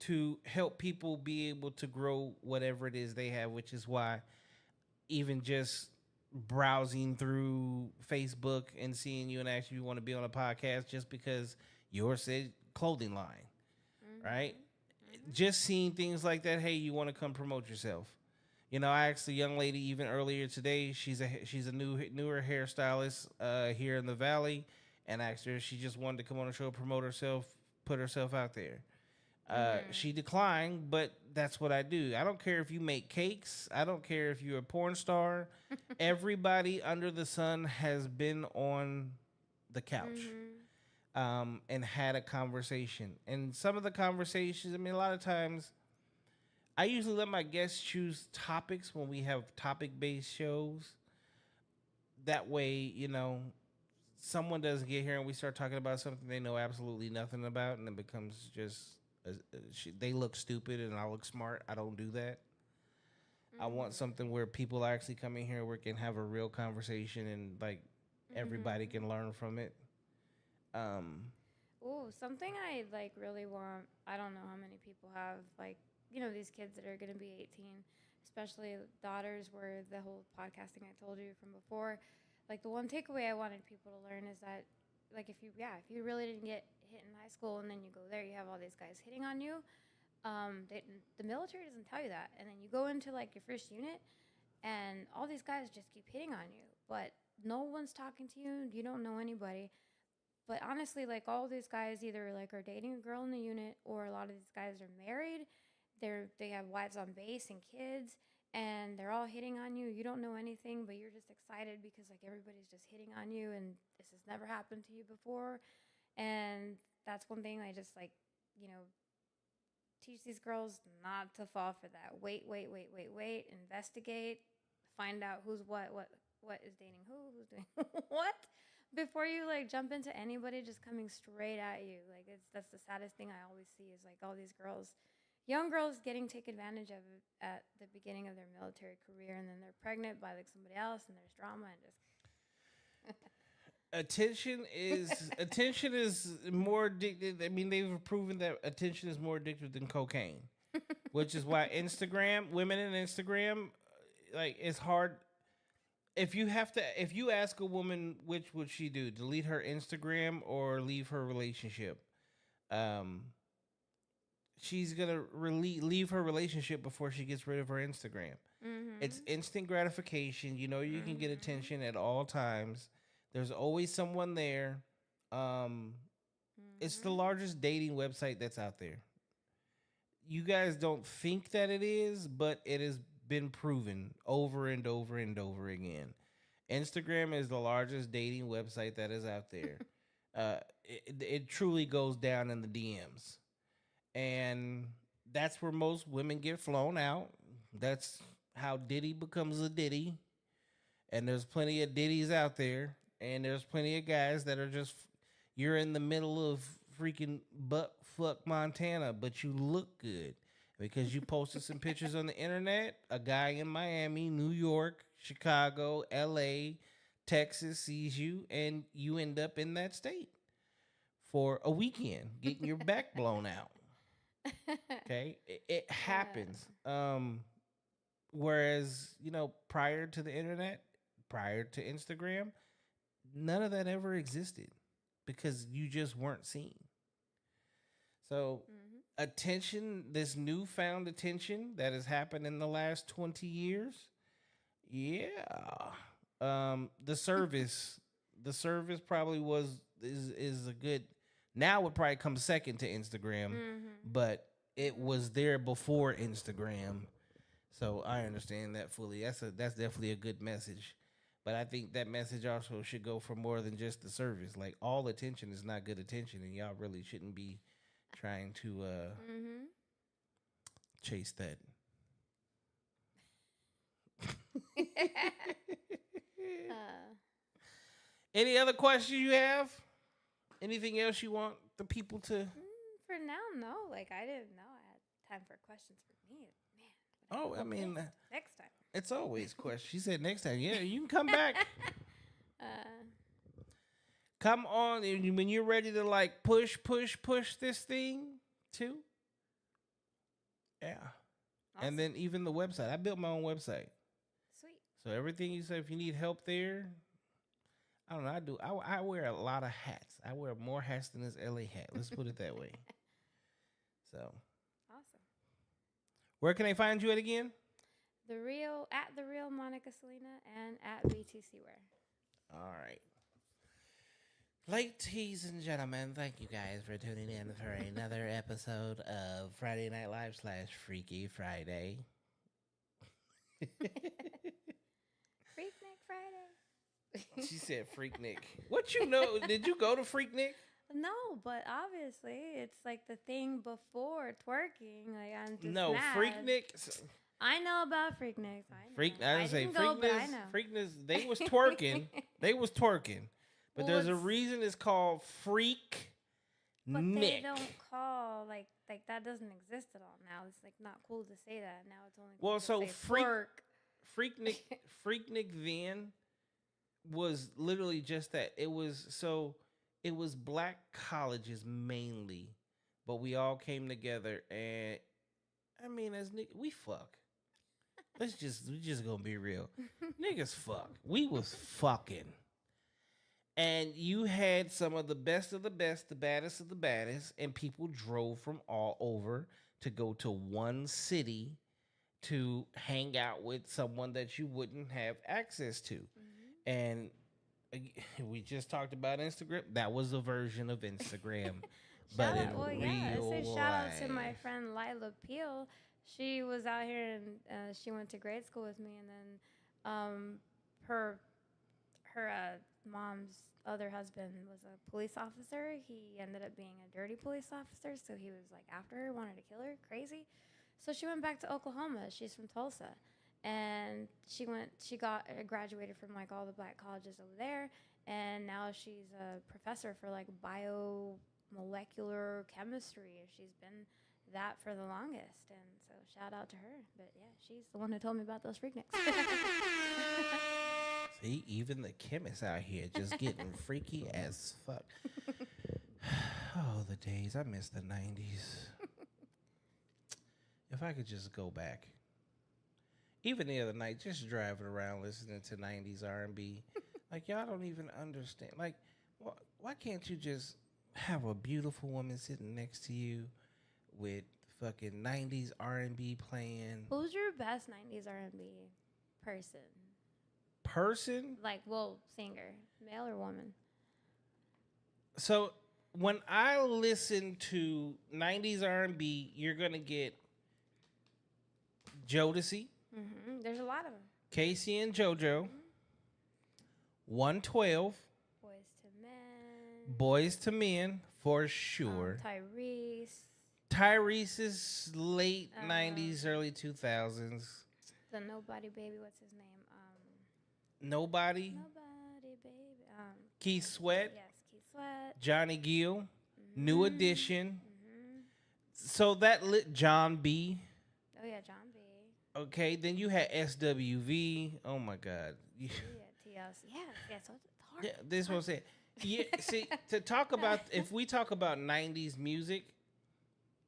to help people be able to grow whatever it is they have, which is why even just browsing through Facebook and seeing you and asking you want to be on a podcast just because yours said clothing line, right? Just seeing things like that. Hey, you want to come promote yourself? I asked a young lady even earlier today. She's a newer hairstylist here in the Valley, and asked her if she just wanted to come on the show, promote herself, put herself out there. She declined, but that's what I do. I don't care if you make cakes. I don't care if you're a porn star. Everybody under the sun has been on the couch and had a conversation. And some of the conversations, a lot of times, I usually let my guests choose topics when we have topic-based shows. That way, someone doesn't get here and we start talking about something they know absolutely nothing about, and it becomes just they look stupid and I look smart. I don't do that. I want something where people actually come in here where we can have a real conversation and everybody can learn from it. Something I really want. I don't know how many people have these kids that are going to be 18, especially daughters, where the whole podcasting I told you from before. The one takeaway I wanted people to learn is that, if you really didn't get hit in high school and then you go there, you have all these guys hitting on you. The military doesn't tell you that, and then you go into your first unit, and all these guys just keep hitting on you, but no one's talking to you. You don't know anybody. But honestly, all these guys either are dating a girl in the unit, or a lot of these guys are married. They have wives on base and kids, and they're all hitting on you. You don't know anything, but you're just excited because everybody's just hitting on you, and this has never happened to you before. And that's one thing I just teach these girls not to fall for that. Wait, investigate, find out who's what is dating who's doing what, before you jump into anybody just coming straight at you. That's the saddest thing I always see is all these girls, young girls, getting taken advantage of at the beginning of their military career, and then they're pregnant by somebody else, and there's drama and just attention is more addictive. They've proven that attention is more addictive than cocaine, which is why women in Instagram, it's hard. If you ask a woman which would she do, delete her Instagram or leave her relationship, she's gonna leave her relationship before she gets rid of her Instagram. It's instant gratification. You can get attention at all times. There's always someone there. It's the largest dating website that's out there. You guys don't think that it is, but it has been proven over and over and over again. Instagram is the largest dating website that is out there. It truly goes down in the DMs. And that's where most women get flown out. That's how Diddy becomes a Diddy. And there's plenty of Diddies out there. And there's plenty of guys that are just, you're in the middle of freaking butt fuck Montana, but you look good because you posted some pictures on the internet. A guy in Miami, New York, Chicago, LA, Texas sees you, and you end up in that state for a weekend getting your back blown out. Okay, it happens. Whereas, prior to the internet, prior to Instagram, none of that ever existed because you just weren't seen. So attention, this newfound attention that has happened in the last 20 years, the service probably is a good, now would probably come second to Instagram, but it was there before Instagram. So I understand that fully. That's definitely a good message. But I think that message also should go for more than just the service. Like all attention is not good attention, and y'all really shouldn't be trying to Mm-hmm. chase that. uh, Any other questions you have? Anything else you want the people to? for now, no. Like I didn't know I had time for questions for me. Man. Oh, I mean, Next time. it's always questions. She said next time. Yeah, you can come back. uh, Come on, and when you're ready to like push this thing too. Yeah. awesome. And then even the website. I built my own website. Sweet. So everything you say, if you need help there, I don't know. I do. I wear a lot of hats. I wear more hats than this LA hat. Let's put it that way. So, Awesome. where can they find you at again? The real Monica Selina and at BTC Wear. All right. Ladies and gentlemen, thank you guys for tuning in for another episode of Friday Night Live / Freaky Friday. Freak Nick Friday. She said Freak Nick. What you know? Did you go to Freak Nick? No, but obviously it's like the thing before twerking. Like I'm just No, mad. Freak Nick. I know about Freak Nicks. I know. Freak. I didn't say didn't go, but I know. Freakness. They was twerking. They was twerking. But Well, there's a it's- reason it's called Freak But Nick. they don't call like that doesn't exist at all now. It's like not cool to say that now. It's only cool Well, to so say Freak- twerk. Freak Nick then was literally just that. It was black colleges mainly, but we all came together and I mean as we fuck. We just gonna be real. Niggas fuck. We was fucking. And you had some of the best, the baddest of the baddest, and people drove from all over to go to one city to hang out with someone that you wouldn't have access to. Mm-hmm. And we just talked about Instagram. That was a version of Instagram, but in real shout out to my life. friend Lila Peel. She was out here and she went to grade school with me, and then her mom's other husband was a police officer. He ended up being a dirty police officer, so he was like after her, wanted to kill her, crazy. So she went back to Oklahoma. She's from Tulsa, and she graduated from like all the black colleges over there, and now she's a professor for like biomolecular chemistry. She's been that for the longest, and so shout out to her. But yeah, she's the one who told me about those freakniks. See, even the chemists out here just getting freaky as fuck. Oh, the days. I miss the 90s. If I could just go back. Even the other night, just driving around listening to 90s R&B. Like, y'all don't even understand. Like, why can't you just have a beautiful woman sitting next to you with fucking 90s R&B playing? Who's your best 90s R&B person? Like, singer, male or woman? So when I listen to 90s R&B, you're going to get Jodeci, Mm-hmm. There's a lot of them. Casey and JoJo, 112, Boys to Men. Boys to Men, for sure. Tyrese. Tyrese is late 90s, early 2000s. The Nobody Baby. What's his name? Nobody. Nobody Baby. Keith Sweat. Yes, Keith Sweat. Johnny Gill. Mm-hmm. New Edition. Mm-hmm. So that lit John B. Oh yeah, John B. Okay, then you had SWV. Oh my God. Yeah, TLC. Yeah. So it's hard. Yeah, this is what I'm saying. Yeah, see, to talk about, if we talk about 90s music,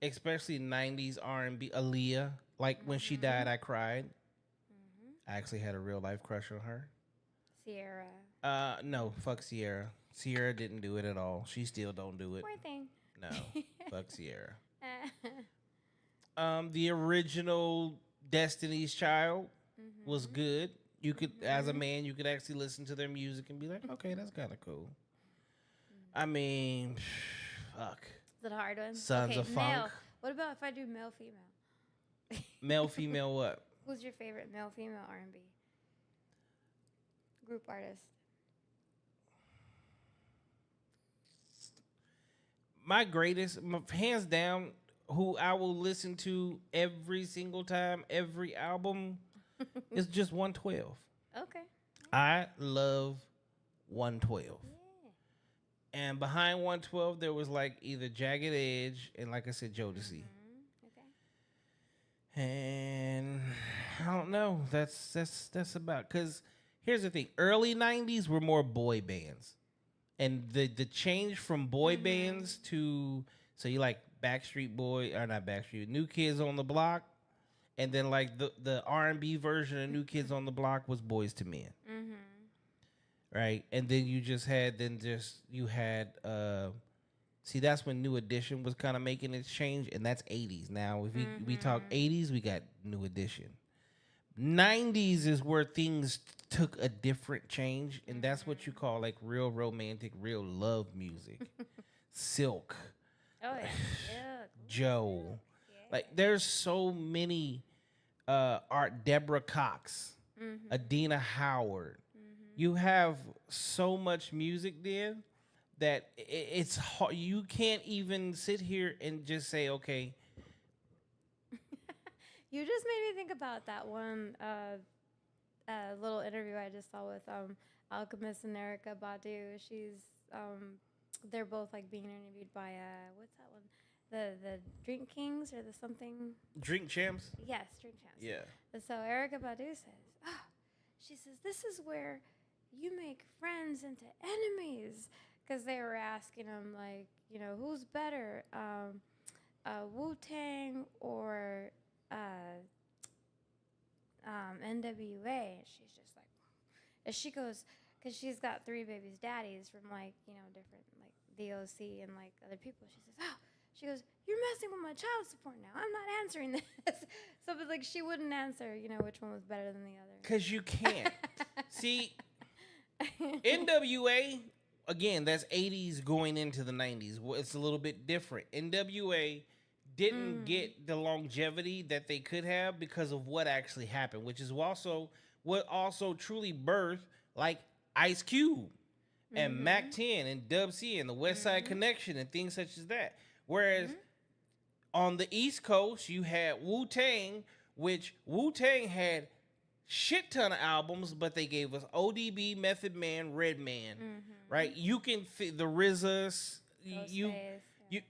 especially 90s R&B, Aaliyah, like when she died, I cried. I actually had a real life crush on her. Sierra. No, fuck Sierra. Sierra didn't do it at all. She still don't do it. Poor thing. No, fuck Sierra. The original Destiny's Child was good. You could, as a man, you could actually listen to their music and be like, okay, that's kind of cool. I mean, fuck. Is it a hard one? Sons okay, of male. Funk. What about if I do male, female? Male, female, what? Who's your favorite male, female R&B group artist? My greatest, hands down, who I will listen to every single time, every album, is just 112. Okay. I love 112. Yeah. And behind 112, there was like either Jagged Edge and, like I said, Jodeci. Okay. And I don't know. That's about, because here's the thing: early '90s were more boy bands, and the change from boy bands to, so you like Backstreet Boy, or not Backstreet, New Kids on the Block, and then like the R&B version of New Kids on the Block was Boys to Men, right? And then you had see, that's when New Edition was kind of making its change, and that's '80s. Now, if we talk '80s, we got New Edition. '90s is where things took a different change, and that's what you call like real romantic, real love music. Silk, Oh yeah. Yeah. Joe, like there's so many art. Deborah Cox, Adina Howard. You have so much music then that it's hard. You can't even sit here and just say, okay. You just made me think about that one little interview I just saw with Alchemist and Erica Badu. They're both like being interviewed by what's that one? The Drink Kings or the something? Drink Champs. Yes, Drink Champs. Yeah. And so Erica Badu says, she says, this is where you make friends into enemies. Because they were asking him, like, who's better, Wu-Tang or NWA? And she's just like, and she goes, because she's got 3 babies' daddies from, like, different, like, the OC and, like, other people. She says, she goes, you're messing with my child support now. I'm not answering this. So, but, like, she wouldn't answer, which one was better than the other. Because you can't. See, NWA, again, that's '80s going into the '90s. It's a little bit different. NWA didn't get the longevity that they could have because of what actually happened, which is also what also truly birthed like Ice Cube and Mac 10 and Dub C and the West Side Connection and things such as that. Whereas on the East Coast, you had Wu-Tang, which Wu-Tang had shit ton of albums, but they gave us ODB, Method Man, Redman, right? You can the RZA's, you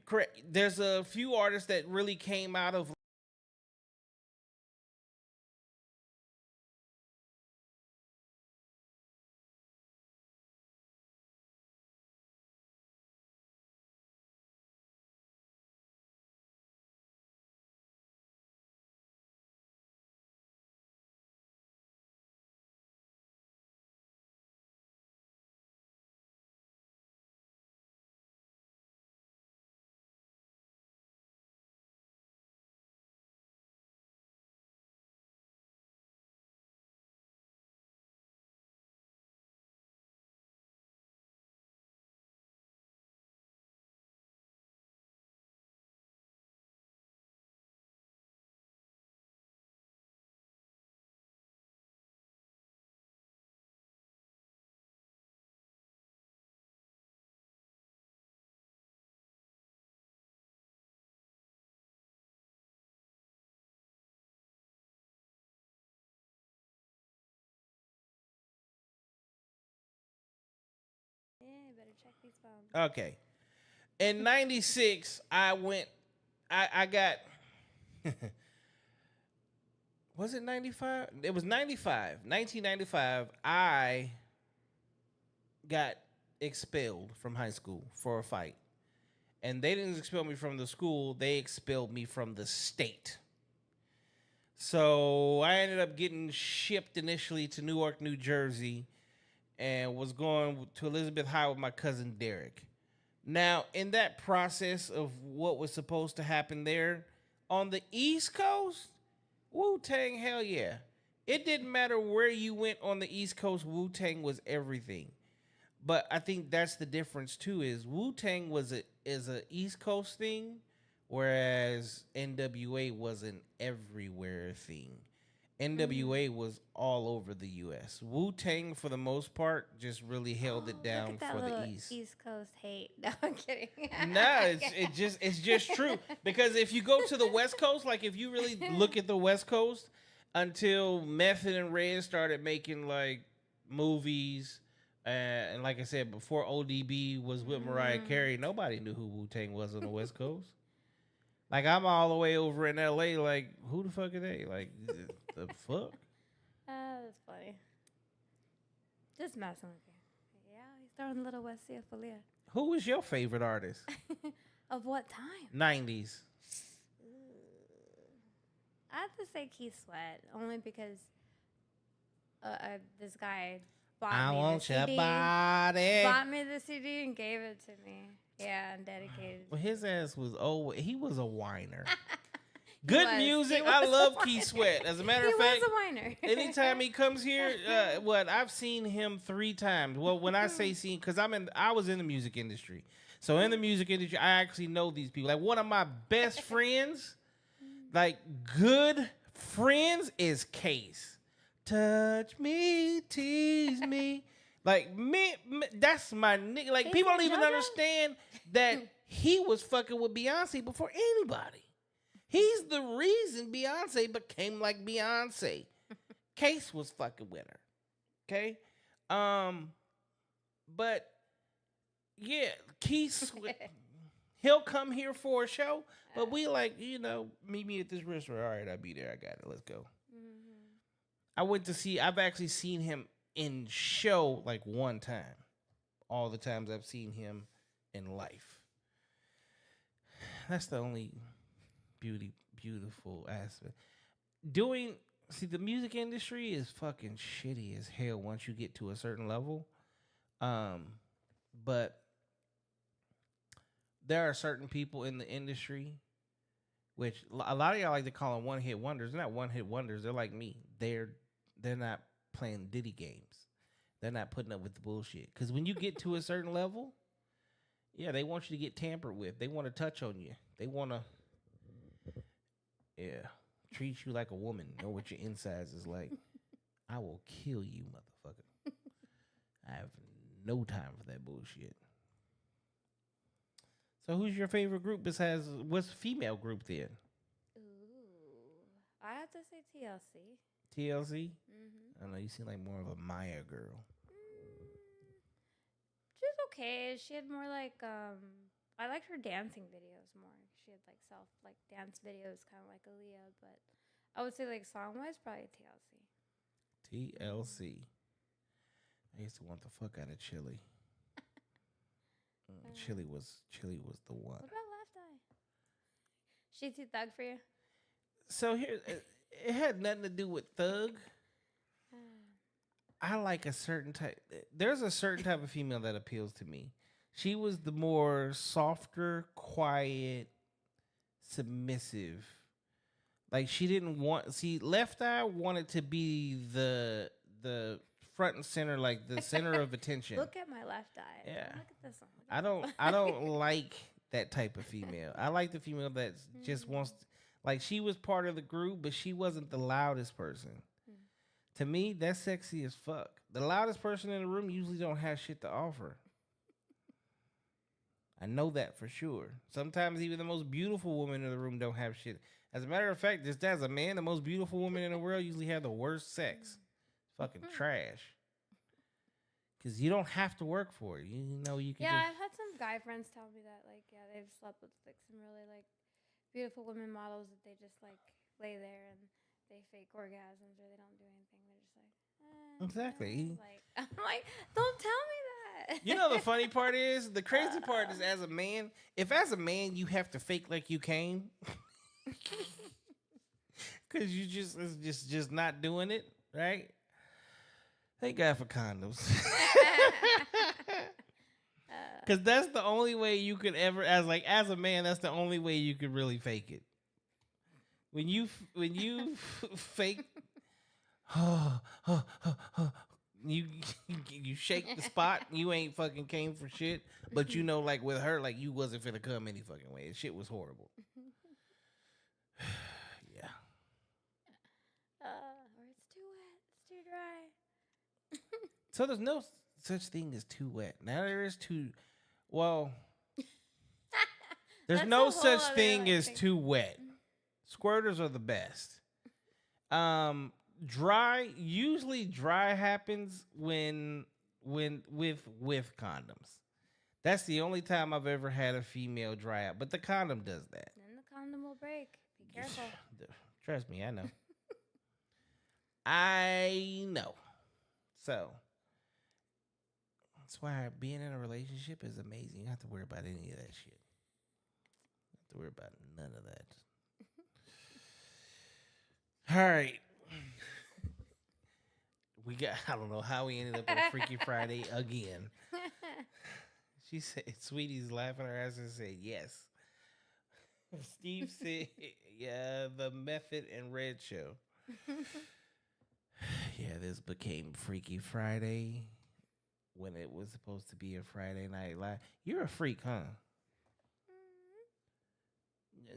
correct. There's a few artists that really came out of Yeah, better check these phones. okay. In '96, I got was it 95? It was 95. 1995, I got expelled from high school for a fight. And they didn't expel me from the school, they expelled me from the state. So I ended up getting shipped initially to Newark, New Jersey, and was going to Elizabeth High with my cousin Derek. Now, in that process of what was supposed to happen there, on the East Coast, Wu-Tang, hell yeah. It didn't matter where you went on the East Coast, Wu-Tang was everything. But I think that's the difference too, is Wu-Tang is a East Coast thing, whereas NWA was an everywhere thing. NWA was all over the U.S. Wu-Tang, for the most part, just really held it down Look at that for little the East. East Coast hate. No, I'm kidding. No, it's just true. Because if you go to the West Coast, like if you really look at the West Coast, until Method and Red started making like movies, and like I said before, ODB was with Mariah Carey. Nobody knew who Wu-Tang was on the West Coast. Like I'm all the way over in LA. Like who the fuck are they? Like the fuck? That's funny. Just messing with you. Yeah, he's throwing a little West Falia. Who was your favorite artist? Of what time? 90s. I have to say Keith Sweat, only because this guy bought me the CD. Bought me the CD and gave it to me. Yeah, and dedicated. Well, his ass was old. He was a whiner. Good was. music. He I was love a Keith whiner. Sweat. As a matter He of fact, was a whiner. anytime he comes here, I've seen him 3 times. Well, when I say seen, because I was in the music industry. So in the music industry, I actually know these people. Like one of my best friends, like good friends, is Case. Touch me, tease me. Like me, that's my nigga. Like Case people and don't even JoJo? understand that he was fucking with Beyonce before anybody. He's the reason Beyonce became like Beyonce. Case was fucking with her. Okay? But yeah, Keith, he'll come here for a show, but we like, meet me at this restaurant. All right, I'll be there. I got it. Let's go. Mm-hmm. I've actually seen him in show like one time. All the times I've seen him in life. That's the only beautiful aspect. The music industry is fucking shitty as hell once you get to a certain level. But there are certain people in the industry, which a lot of y'all like to call them one-hit wonders. They're not one-hit wonders. They're like me. They're not playing Diddy games. They're not putting up with the bullshit. Because when you get to a certain level, yeah, they want you to get tampered with. They want to touch on you. They want to, treat you like a woman. Know what your insides is like. I will kill you, motherfucker. I have no time for that bullshit. So who's your favorite group besides, what's female group then? Ooh, I have to say TLC. TLC? Mm-hmm. I don't know, you seem like more of a Maya girl. She was okay. She had more like I liked her dancing videos more. She had like dance videos, kind of like Aaliyah, but I would say like song wise, probably TLC. TLC. I used to want the fuck out of Chili. Chili was the one. What about Left Eye? She too thug for you? So here, it had nothing to do with thug. I like a certain type. There's a certain type of female that appeals to me. She was the more softer, quiet, submissive. Like she didn't want. See, Left Eye wanted to be the front and center, like the center of attention. Look at my left eye. Yeah. Look at this one. I don't like that type of female. I like the female that just wants. Like she was part of the group, but she wasn't the loudest person. To me, that's sexy as fuck. The loudest person in the room usually don't have shit to offer. I know that for sure. Sometimes even the most beautiful woman in the room don't have shit. As a matter of fact, just as a man, the most beautiful woman in the world usually have the worst sex. Fucking trash. Because you don't have to work for it. You know you can. Yeah, just... I've had some guy friends tell me that, like, yeah, they've slept with like some really like beautiful women models that they just like lay there and they fake orgasms or they don't do anything. They're just like, Exactly. Like, I'm like, don't tell me that. You know the funny part is, the crazy part is, as a man, if as a man you have to fake like you came, because you just not doing it right. Thank God for condoms. Because that's the only way you could ever, as a man, that's the only way you could really fake it. When you fake, you shake the spot, you ain't fucking came for shit, but you know, like with her, like you wasn't finna come any fucking way. Shit was horrible. Yeah. So there's no such thing as too wet. Now there is too. Well, there's That's no a whole such other, thing like, as thing. too wet. Squirters are the best. Dry. Usually, dry happens when with condoms. That's the only time I've ever had a female dry out. But the condom does that. Then the condom will break. Be careful. Trust me, I know. I know. So that's why being in a relationship is amazing. You don't have to worry about any of that shit. You don't have to worry about none of that. All right. We got, I don't know how we ended up on Freaky Friday again. She said, Sweetie's laughing her ass and said, yes. Steve said, yeah, the Method and Red show. Yeah, this became Freaky Friday when it was supposed to be a Friday Night Live. You're a freak, huh?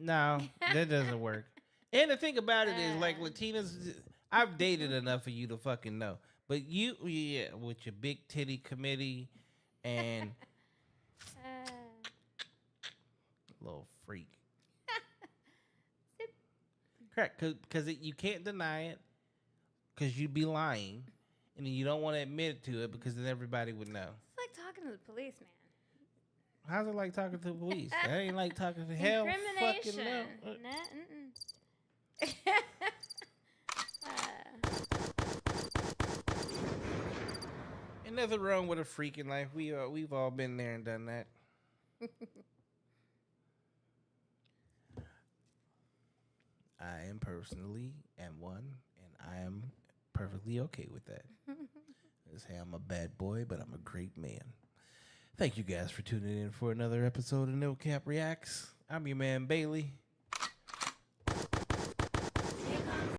No, that doesn't work. And the thing about it is, like, Latinas, I've dated enough of you to fucking know. But you, yeah, with your big titty committee and little freak. Correct, because you can't deny it, because you'd be lying, and then you don't want to admit to it because then everybody would know. It's like talking to the police, man. How's it like talking to the police? That ain't like talking to hell. Fucking no. Ain't nothing wrong with a freak in life. We've all been there and done that. I am personally am one, and I am perfectly okay with that. They say I'm a bad boy, but I'm a great man. Thank you guys for tuning in for another episode of No Cap Reacts. I'm your man Bailey.